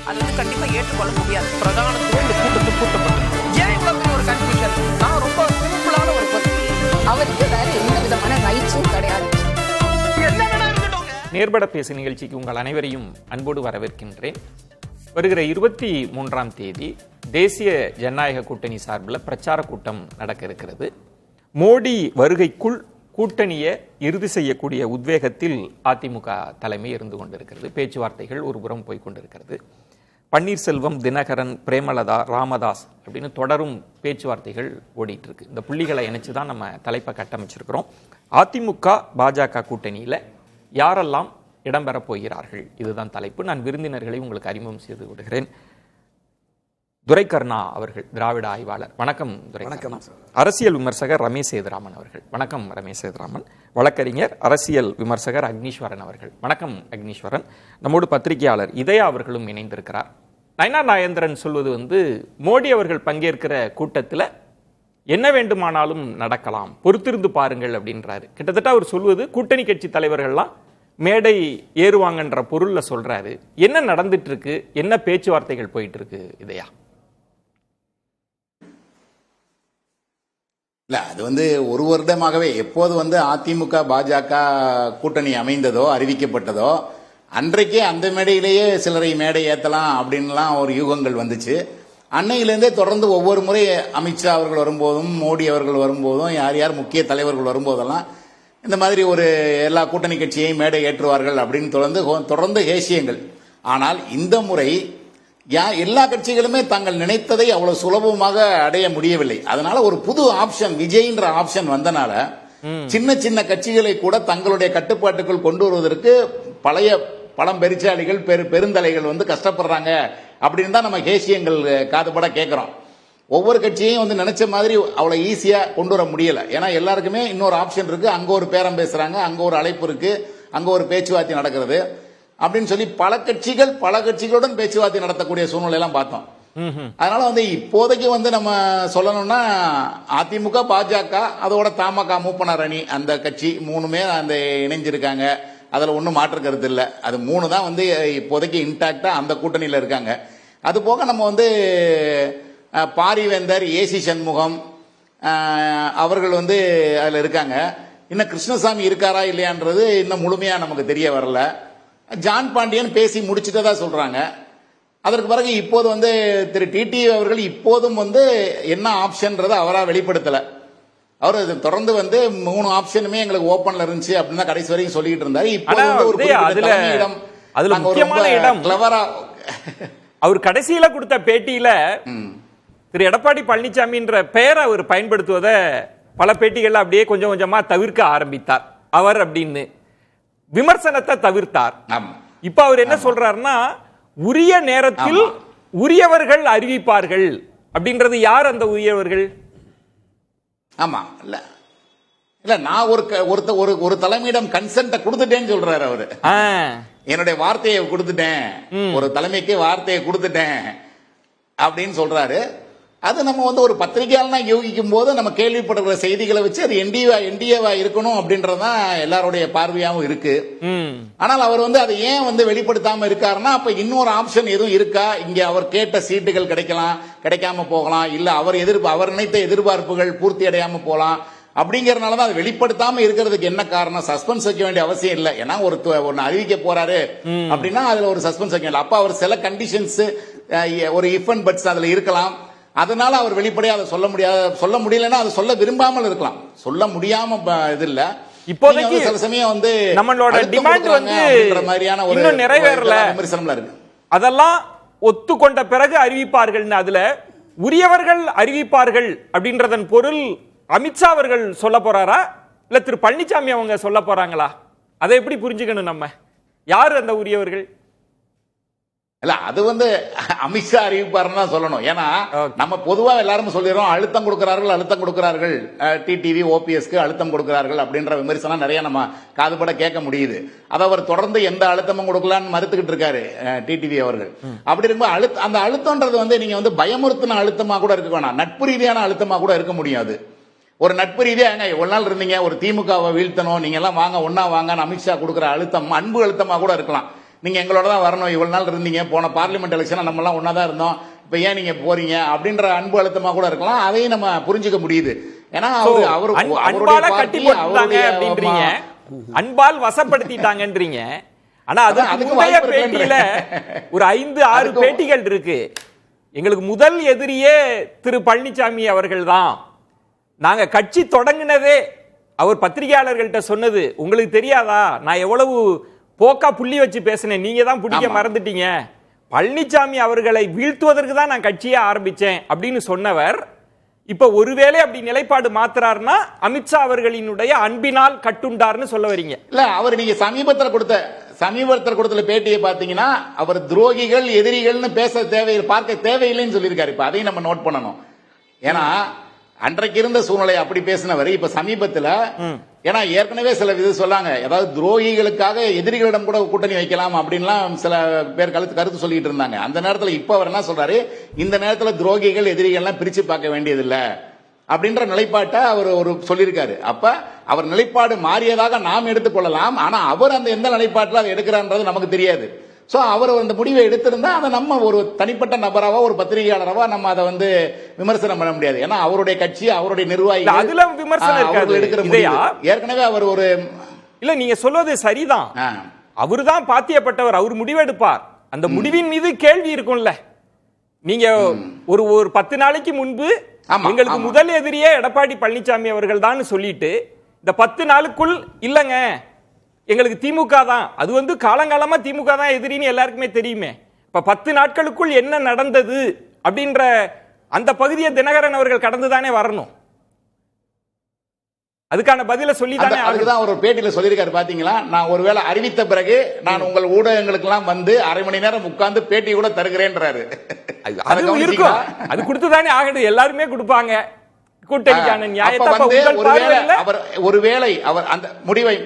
அது கண்டிப்பா ஏற்றுக்கொள்ள முடியாது. பிரதானத்துவம் இந்த கூட்டத்தில் கூட்டப்பட்டது. ஏன் இவ்வளவு பெரிய ஒரு கன்ஃபியூஷன்? நான் ரொம்ப சிம்பிளான ஒரு பர்சன். அவருக்கு வேற எந்த விதமான ரைட்ஸும் கிடையாது. நேர்பட பேசு நிகழ்ச்சிக்கு உங்கள் அனைவரையும் அன்போடு வரவேற்கின்றேன். வருகிற 23ஆம் தேதி தேசிய ஜனநாயக கூட்டணி சார்பில் பிரச்சார கூட்டம் நடக்க இருக்கிறது. மோடி வருகைக்குள் கூட்டணியை இறுதி செய்யக்கூடிய உத்வேகத்தில் அதிமுக தலைமை இருந்து கொண்டிருக்கிறது. பேச்சுவார்த்தைகள் ஒருபுறம் போய்கொண்டிருக்கிறது. பன்னீர்செல்வம், தினகரன், பிரேமலதா, ராமதாஸ் அப்படின்னு தொடரும் பேச்சுவார்த்தைகள் ஓடிட்டு இருக்கு. இந்த புள்ளிகளை இணைச்சு தான் நம்ம தலைப்பை கட்டமைச்சிருக்கிறோம். அதிமுக பாஜக கூட்டணியில் யாரெல்லாம் இடம்பெறப் போகிறார்கள், இதுதான் தலைப்பு. நான் விருந்தினர்களை உங்களுக்கு அறிமுகம் செய்து விடுகிறேன். துரைக்கருணா அவர்கள், திராவிட ஆய்வாளர். வணக்கம் துரை. வணக்கம். அரசியல் விமர்சகர் ரமேஷ் சேதுராமன் அவர்கள். வணக்கம் ரமேஷ் சேதுராமன். வழக்கறிஞர், அரசியல் விமர்சகர் அக்னீஸ்வரன் அவர்கள். வணக்கம் அக்னீஸ்வரன். நம்மோடு பத்திரிகையாளர் இதயா அவர்களும் இணைந்திருக்கிறார். நயனா நாகேந்திரன் சொல்வது மோடி அவர்கள் பங்கேற்கிற கூட்டத்தில் என்ன வேண்டுமானாலும் நடக்கலாம், பொறுத்திருந்து பாருங்கள் அப்படின்றாரு. கிட்டத்தட்ட அவர் சொல்வது கூட்டணி கட்சி தலைவர்கள்லாம் மேடை ஏறுவாங்கன்ற பொருள்ல சொல்றாரு. என்ன நடந்துட்டு இருக்கு, என்ன பேச்சுவார்த்தைகள் போயிட்டு இருக்கு இதயா? இல்ல, அது ஒரு வருடமாகவே எப்போது அதிமுக பாஜக கூட்டணி அமைந்ததோ, அறிவிக்கப்பட்டதோ, அன்றைக்கே அந்த மேடையிலேயே சிலரை மேடை ஏத்தலாம் அப்படின்லாம் ஒரு யூகங்கள் வந்துச்சு. அன்னையிலேருந்தே தொடர்ந்து ஒவ்வொரு முறை அமித்ஷா அவர்கள் வரும்போதும், மோடி அவர்கள் வரும்போதும், யார் யார் முக்கிய தலைவர்கள் வரும்போதெல்லாம் இந்த மாதிரி ஒரு எல்லா கூட்டணி கட்சியையும் மேடை ஏற்றுவார்கள் அப்படின்னு தொடர்ந்து ஏசியங்கள். ஆனால் இந்த முறை எல்லா கட்சிகளுமே தாங்கள் நினைத்ததை அவ்வளவு சுலபமாக அடைய முடியவில்லை. அதனால ஒரு புது ஆப்ஷன், விஜய்ன்ற ஆப்ஷன் வந்தனால சின்ன சின்ன கட்சிகளை கூட தங்களுடைய கட்டுப்பாட்டுக்குள் கொண்டு வருவதற்கு பழைய பழம் பெருச்சாளிகள், பெருந்தலைகள் கஷ்டப்படுறாங்க அப்படின்னு தான் நம்ம ஏசியங்கள் காதுபட கேட்கிறோம். ஒவ்வொரு கட்சியையும் நினைச்ச மாதிரி அவ்வளவு ஈஸியா கொண்டு வர முடியல. ஏன்னா எல்லாருக்குமே இன்னொரு ஆப்ஷன் இருக்கு. அங்க ஒரு பேரம் பேசுறாங்க, அங்க ஒரு அழைப்பு இருக்கு, அங்க ஒரு பேச்சுவார்த்தை நடக்கிறது அப்படின்னு சொல்லி பல கட்சிகளுடன் பேச்சுவார்த்தை நடத்தக்கூடிய சூழ்நிலை எல்லாம் பார்த்தோம். அதனால இப்போதைக்கு நம்ம சொல்லணும்னா அதிமுக, பாஜக, அதோட தமாக மூப்பனார் அணி, அந்த கட்சி மூணுமே அந்த இணைஞ்சிருக்காங்க. அதுல ஒன்னும் மாற்று கருத்து இல்ல. அது மூணு தான் இப்போதைக்கு இன்டாக்டா அந்த கூட்டணியில இருக்காங்க. அது போக நம்ம பாரிவேந்தர், ஏசி சண்முகம் அவர்கள் அதுல இருக்காங்க. இன்னும் கிருஷ்ணசாமி இருக்காரா இல்லையான்றது இன்னும் முழுமையா நமக்கு தெரிய வரல. ஜான் பாண்டியன் பேசி முடிச்சுட்டதா சொல்றாங்க. அதற்கு பிறகு இப்போது திரு டிடி அவர்கள் இப்போதும் என்ன ஆப்ஷன் அவரா வெளிப்படுத்தல. அவர் தொடர்ந்து 3 ஆப்ஷனுமே எங்களுக்கு ஓபன்ல இருந்துச்சு அப்படின்னு தான் கடைசி வரைக்கும் சொல்லிட்டு இருந்தாரு. அவர் கடைசியில கொடுத்த பேட்டியில திரு எடப்பாடி பழனிசாமின்ற பெயரை அவர் பயன்படுத்துவத பல பேட்டிகள்ல அப்படியே கொஞ்சம் கொஞ்சமா தவிர்க்க ஆரம்பித்தார். அவர் அப்படின்னு விமர்சனத்தை தவிர்த்தார். இப்ப அவர் என்ன சொல்றாருன்னா, உரிய நேரத்தில் உரியவர்கள் அறிவிப்பார்கள் அப்படின்றது. யார் அந்த உரியவர்கள்? ஆமா, இல்ல இல்ல நான் ஒரு தலைமையிடம் கன்சென்ட் கொடுத்துட்டேன்னு சொல்றாரு அவரு. என்னுடைய வார்த்தையை கொடுத்துட்டேன், ஒரு தலைமைக்கு வார்த்தையை கொடுத்துட்டேன் அப்படின்னு சொல்றாரு. அது நம்ம ஒரு பத்திரிகையாளனா யோகிக்கும் போது நம்ம கேள்விப்படுகிற செய்திகளை வச்சு அது என்டிஏவா இருக்கணும் அப்படின்றதான் எல்லாருடைய பார்வையாவும் இருக்கு. ஆனால் அவர் அதை ஏன் வெளிப்படுத்தாம இருக்காருன்னா, அப்ப இன்னொரு ஆப்ஷன் எதுவும் இருக்கா? இங்க அவர் கேட்ட சீட்டுகள் கிடைக்காம போகலாம், இல்ல அவர் நினைத்த எதிர்பார்ப்புகள் பூர்த்தி அடையாம போகலாம். அப்படிங்கறதுனாலதான் அதை வெளிப்படுத்தாம இருக்கிறதுக்கு என்ன காரணம்? சஸ்பென்ஸ் வைக்க வேண்டிய அவசியம் இல்லை. ஏன்னா ஒன்னு அறிவிக்க போறாரு அப்படின்னா அதுல ஒரு சஸ்பென்ஸ் வைக்க வேண்டிய. அப்ப அவர் சில கண்டிஷன்ஸ், ஒரு இஃப் அண்ட் பட்ஸ் அதுல இருக்கலாம். அதனால அவர் வெளிப்படையா அதை சொல்ல முடியலன்னா அதை சொல்ல விரும்பாமல் இருக்கலாம். சொல்ல முடியாம இது இல்ல. இப்போதைக்கு சில சமயம் நம்மளோட டிமாண்ட் மாதிரியான ஒரு இன்னும் நிறைவேறல விமர்சனம்லாம் இருக்கு. அதெல்லாம் ஒத்துக்கொண்ட பிறகு அறிவிப்பார்கள். அதுல உரியவர்கள் அறிவிப்பார்கள் அப்படின்றதன் பொருள் அமித்ஷா அவர்கள் சொல்ல போறாரா, இல்ல திரு பழனிசாமி அவங்க சொல்ல போறாங்களா? அதை எப்படி புரிஞ்சுக்கணும் நம்ம? யாரு அந்த உரியவர்கள்? இல்ல, அது அமித்ஷா அறிவிப்பாருன்னு தான் சொல்லணும். ஏன்னா நம்ம பொதுவா எல்லாரும் சொல்லிடுறோம், அழுத்தம் கொடுக்கிறார்கள், டிடிவி ஓபிஎஸ்க்கு அழுத்தம் கொடுக்கிறார்கள் அப்படின்ற விமர்சனம் நிறைய நம்ம காதுபட கேட்க முடியுது. அதை அவர் தொடர்ந்து எந்த அழுத்தமும் கொடுக்கலான்னு மறுத்துக்கிட்டு இருக்காரு டிடிவி அவர்கள். அப்படி இருக்கும்போது அந்த அழுத்தம்ன்றது நீங்க பயமுறுத்தின அழுத்தமா கூட இருக்க வேணாம், நட்பு ரீதியான அழுத்தமா கூட இருக்க முடியாது. ஒரு நட்பு ரீதியா ஒரு நாள் இருந்தீங்க, ஒரு திமுகவை வீழ்த்தணும், நீங்க எல்லாம் வாங்க ஒன்னா வாங்க அமித்ஷா கொடுக்கிற அழுத்தம் அன்பு அழுத்தமா கூட இருக்கலாம். நீங்க எங்களோட தான் வரணும், இவ்வளவு நாள் இருந்தீங்க, போன பார்லிமெண்ட் எலெக்ஷன் நம்ம எல்லாம் ஒன்னா தான் இருந்தோம், இப்ப ஏன் நீங்க போறீங்க அப்படின்ற அன்பு அழுத்தமா கூட இருக்கலாம். அதையும் நம்ம புரிஞ்சுக்க முடியுது. ஏன்னா அன்பால கட்டி போட்டாங்க அப்படின்றீங்க, அன்பால் வசப்படுத்திட்டாங்கன்றீங்க. ஆனா அதுக்கு முந்தைய பேட்டியில ஒரு 5-6 பேட்டிகள் இருக்கு. எங்களுக்கு முதல் எதிரியே திரு பழனிசாமி அவர்கள் தான். நாங்க கட்சி தொடங்கினதே அவர் பத்திரிகையாளர்கள்ட்ட சொன்னது உங்களுக்கு தெரியாதா, நான் எவ்வளவு போக்கா புள்ளி வச்சு பேசினேன், நீங்க தான் பிடிக்க மறந்துட்டீங்க, பழனிசாமி அவர்களை வீழ்த்துவதற்கு தான் நான் கட்சியே ஆரம்பிச்சேன் அப்படின்னு சொன்னவர் இப்ப ஒருவேளை அப்படி நிலைப்பாடு மாத்துறாருன்னா அமித்ஷா அவர்களினுடைய அன்பினால் கட்டுண்டார்னு சொல்ல வரீங்க? இல்ல, அவர் நீங்க சமீபத்தில் கொடுத்த பேட்டியை பாத்தீங்கன்னா அவர் துரோகிகள் எதிரிகள்னு பேச தேவையில்லை, பார்க்க தேவையில்லைன்னு சொல்லியிருக்காரு. இப்ப அதையும் நம்ம நோட் பண்ணணும். ஏன்னா அன்றைக்கு இருந்த சூழ்நிலை அப்படி பேசினவர் இப்ப சமீபத்தில், ஏன்னா ஏற்கனவே சில இது சொல்லாங்க, அதாவது துரோகிகளுக்காக எதிரிகளிடம் கூட கூட்டணி வைக்கலாம் அப்படின்லாம் சில பேர் கருத்து சொல்லிட்டு இருந்தாங்க. அந்த நேரத்தில் இப்ப அவர் என்ன சொல்றாரு, இந்த நேரத்தில் துரோகிகள் எதிரிகள்லாம் பிரிச்சு பார்க்க வேண்டியதில்லை அப்படின்ற நிலைப்பாட்டை அவர் ஒரு சொல்லியிருக்காரு. அப்ப அவர் நிலைப்பாடு மாறியதாக நாம் எடுத்துக்கொள்ளலாம். ஆனா அவர் அந்த எந்த நிலைப்பாட்டில் அதை எடுக்கிறான்றது நமக்கு தெரியாது. சோ அவர் அந்த முடிவை எடுத்திருந்தா அதை நம்ம ஒரு தனிப்பட்ட நபராவோ ஒரு பத்திரிகையாளராவோ நம்ம அதை விமர்சனம் பண்ண முடியாது. ஏன்னா அவருடைய கட்சி, அவருடைய நிர்வாகிகள் அதுல விமர்சனம் எடுக்கிற முடிவு. ஏற்கனவே அவர் ஒரு இல்ல, நீங்க சொல்வது சரிதான், அவருதான் பாத்தியப்பட்டவர், அவர் முடிவெடுப்பார். அந்த முடிவின் மீது கேள்வி இருக்கும்ல. நீங்க ஒரு 10 நாளைக்கு முன்பு எங்களுக்கு முதல் எதிரியே எடப்பாடி பழனிசாமி அவர்கள் தான் சொல்லிட்டு இந்த 10 நாளுக்குள் இல்லங்க எங்களுக்கு திமுக தான், அது காலங்காலமா திமுக தான் எதிரின்னு எல்லாருக்குமே தெரியுமே. இப்ப 10 நாட்களுக்குள் என்ன நடந்தது அப்படின்ற அந்த பகுதியை தினகரன் அவர்கள் கடந்துதானே வரணும். அதுக்கான பதில சொல்லி தானே அதுதான் ஒரு பேட்டியில சொல்லியிருக்காரு. பாத்தீங்களா, நான் ஒருவேளை அறிவித்த பிறகு நான் உங்கள் ஊடகங்களுக்கு எல்லாம் அரை மணி நேரம் உட்கார்ந்து பேட்டி கூட தருகிறேன்றாரு. அது இருக்கும், அது கொடுத்துதானே ஆகணும், எல்லாருமே கொடுப்பாங்க கூட்டணிக்கான நியாயத்தை. ஒருவேளை அவர் அந்த முடிவை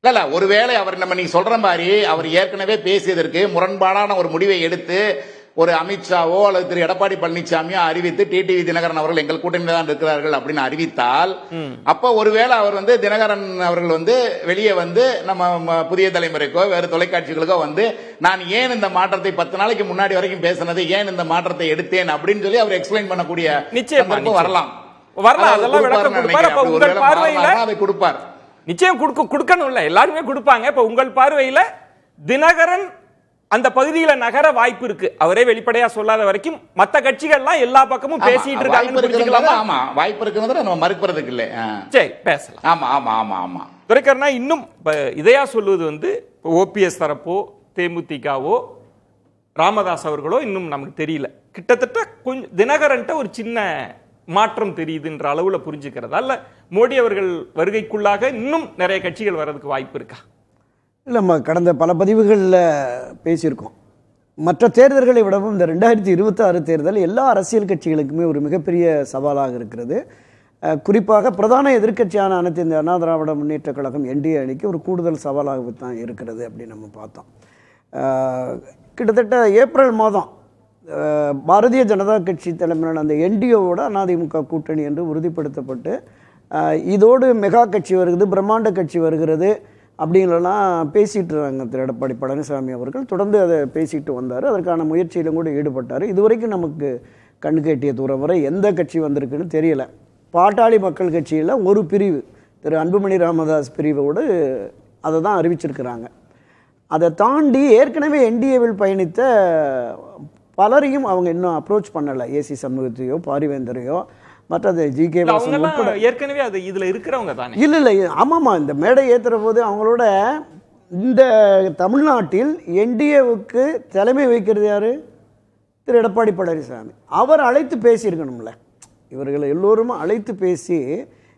இல்ல ஒருவேளை அவர் நீங்க சொல்ற மாதிரி அவர் ஏற்கனவே பேசியதற்கு முரண்பாடான ஒரு முடிவை எடுத்து ஒரு அமித்ஷாவோ அல்லது திரு எடப்பாடி பழனிசாமியோ அறிவித்து டிடிவி தினகரன் அவர்கள் எங்கள் கூட்டணியில் தான் இருக்கிறார்கள் அப்படின்னு அறிவித்தால், அப்ப ஒருவேளை அவர் தினகரன் அவர்கள் வெளியே நம்ம புதிய தலைமுறைக்கோ வேறு தொலைக்காட்சிகளுக்கோ நான் ஏன் இந்த மாற்றத்தை 10 நாளைக்கு முன்னாடி வரைக்கும் பேசினது, ஏன் இந்த மாற்றத்தை எடுத்தேன் அப்படின்னு சொல்லி அவர் எக்ஸ்பிளைன் பண்ணக்கூடிய நிச்சயம் வரலாம். கொடுப்பார், நிச்சயம் கொடுக்கணும்ல, எல்லாருமே கொடுப்பாங்க. இப்ப உங்கள் பார்வையில தினகரன் அந்த பகுதியில நகர வாய்ப்பு இருக்கு, அவரே வெளிப்படையா சொல்லாத வரைக்கும் மத்த கட்சிகள்லாம் எல்லா பக்கமும் பேசிட்டு இருக்காங்க. ஆமா, வாய்ப்பு இருக்குன்னு நம்ம மறுக்கிறதுக்கு இல்ல. சரி, பேசலாம். ஆமா ஆமா ஆமா ஆமா துரைக்கண்ணா, இன்னும் இதையா சொல்லுவது ஓபிஎஸ் தரப்போ தேமுதிகவோ ராமதாஸ் அவர்களோ இன்னும் நமக்கு தெரியல. கிட்டத்தட்ட கொஞ்சம் தினகரன்ட்ட ஒரு சின்ன மாற்றம் தெரியுதுன்ற அளவுல புரிஞ்சுக்கிறதா, இல்ல மோடி அவர்கள் வருகைக்குள்ளாக இன்னும் நிறைய கட்சிகள் வர்றதுக்கு வாய்ப்பு இருக்கா? இல்லை, நம்ம கடந்த பல பதிவுகளில் பேசியிருக்கோம். மற்ற தேர்தல்களை விடவும் இந்த 2026 தேர்தல் எல்லா அரசியல் கட்சிகளுக்குமே ஒரு மிகப்பெரிய சவாலாக இருக்கிறது. குறிப்பாக பிரதான எதிர்க்கட்சியான அனைத்து இந்த அண்ணா திராவிட முன்னேற்ற கழகம் என்டிஏ அணிக்கு ஒரு கூடுதல் சவாலாக தான் இருக்கிறது அப்படின்னு நம்ம பார்த்தோம். கிட்டத்தட்ட ஏப்ரல் மாதம் பாரதிய ஜனதா கட்சி தலைமையிலான அந்த என்டிஏவோட அதிமுக கூட்டணி என்று உறுதிப்படுத்தப்பட்டு இதோடு மெகா கட்சி வருகிறது, பிரம்மாண்ட கட்சி வருகிறது அப்படிங்களெல்லாம் பேசிகிட்டு இருக்காங்க. திரு எடப்பாடி பழனிசாமி அவர்கள் தொடர்ந்து அதை பேசிட்டு வந்தார், அதற்கான முயற்சியிலும் கூட ஈடுபட்டார். இதுவரைக்கும் நமக்கு கண் கேட்டிய தூரம் வரை எந்த கட்சி வந்திருக்குன்னு தெரியலை. பாட்டாளி மக்கள் கட்சியில் ஒரு பிரிவு திரு அன்புமணி ராமதாஸ் பிரிவோடு அதை தான் அறிவிச்சிருக்கிறாங்க. அதை தாண்டி ஏற்கனவே என்டிஏவில் பயணித்த பலரையும் அவங்க இன்னும் அப்ரோச் பண்ணலை. ஏசி சமூகத்தையோ பாரிவேந்தரையோ மற்றது ஜிகே ஏற்கனவே அது இதுல இருக்கிறவங்க தானே. இல்லை ஆமாம்மா, இந்த மேடை ஏற்றுற போது அவங்களோட இந்த தமிழ்நாட்டில் என்டிஏவுக்கு தலைமை வைக்கிறது யாரு? திரு எடப்பாடி பழனிசாமி. அவர் அழைத்து பேசியிருக்கணும்ல, இவர்களை எல்லோரும் அழைத்து பேசி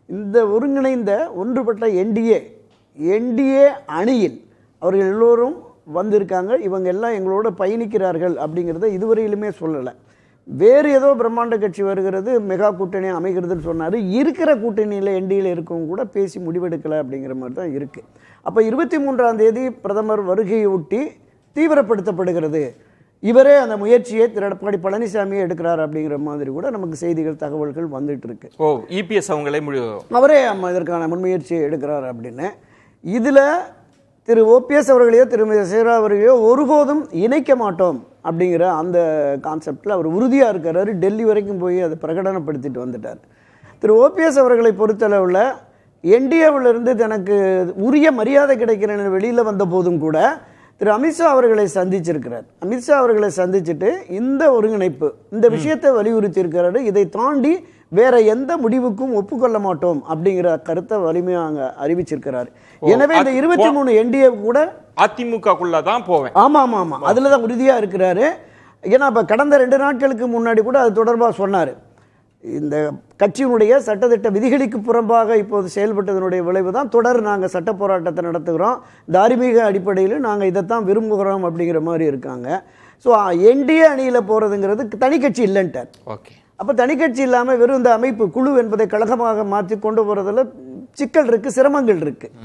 இந்த ஒருங்கிணைந்த ஒன்றுபட்ட என்டிஏ அணியில் அவர்கள் எல்லோரும் வந்திருக்காங்க, இவங்க எல்லாம் எங்களோட பயணிக்கிறார்கள் அப்படிங்கிறத இதுவரையிலுமே சொல்லலை. வேறு ஏதோ பிரம்மாண்ட கட்சி வருகிறது, மெகா கூட்டணி அமைகிறதுன்னு சொன்னார். இருக்கிற கூட்டணியில் என்டிஏல இருக்கவங்க கூட பேசி முடிவெடுக்கலை அப்படிங்கிற மாதிரி தான் இருக்குது. அப்போ 23ஆம் தேதி பிரதமர் வருகையொட்டி தீவிரப்படுத்தப்படுகிறது, இவரே அந்த முயற்சியை திரு எடப்பாடி பழனிசாமியே எடுக்கிறார் அப்படிங்கிற மாதிரி கூட நமக்கு செய்திகள் தகவல்கள் வந்துட்டு இருக்கு. இபிஎஸ் அவங்களே அவரே இதற்கான முன்முயற்சியை எடுக்கிறார் அப்படின்னு. இதில் திரு ஓபிஎஸ் அவர்களையோ திருமதி சேரா அவர்களையோ ஒருபோதும் இணைக்க மாட்டோம் அப்படிங்கிற அந்த கான்செப்டில் அவர் உறுதியாக இருக்கிறாரு. டெல்லி வரைக்கும் போய் அதை பிரகடனப்படுத்திட்டு வந்துட்டார். திரு ஓபிஎஸ் அவர்களை பொறுத்தளவில் என்டிஏவிலிருந்து தனக்கு உரிய மரியாதை கிடைக்கிற வெளியில் வந்த போதும் கூட திரு அமித்ஷா அவர்களை சந்திச்சிருக்கிறார். அமித்ஷா அவர்களை சந்திச்சுட்டு இந்த ஒருங்கிணைப்பு இந்த விஷயத்தை வலியுறுத்தி இருக்கிறாரு. இதை தாண்டி வேற எந்த முடிவுக்கும் ஒப்புக்கொள்ள மாட்டோம் அப்படிங்கிற கருத்தை வலிமையாக அறிவிச்சிருக்கிறார். எனவே இந்த 23 என்டிஏ கூட அதிமுகக்குள்ளதான் போவேன். ஆமா ஆமா ஆமா அதுலதான் உறுதியா இருக்கிறாரு. ஏன்னா இப்ப கடந்த 2 நாட்களுக்கு முன்னாடி கூட அது தொடர்பாக சொன்னாரு. இந்த கட்சியினுடைய சட்டத்திட்ட விதிகளுக்கு புறம்பாக இப்போது செயல்பட்டதனுடைய விளைவு தான் தொடர் நாங்கள் சட்ட போராட்டத்தை நடத்துகிறோம், தார்மீக அடிப்படையில் நாங்கள் இதைத்தான் விரும்புகிறோம் அப்படிங்கிற மாதிரி இருக்காங்க. ஸோ என்டிஏ அணியில் போகிறதுங்கிறது தனி கட்சி இல்லைன்ட்டார். ஓகே, அப்போ தனி கட்சி இல்லாமல் வெறும் இந்த அமைப்பு குழு என்பதை கழகமாக மாற்றி கொண்டு போகிறதுல சிக்கல் இருக்குது, சிரமங்கள் இருக்குது.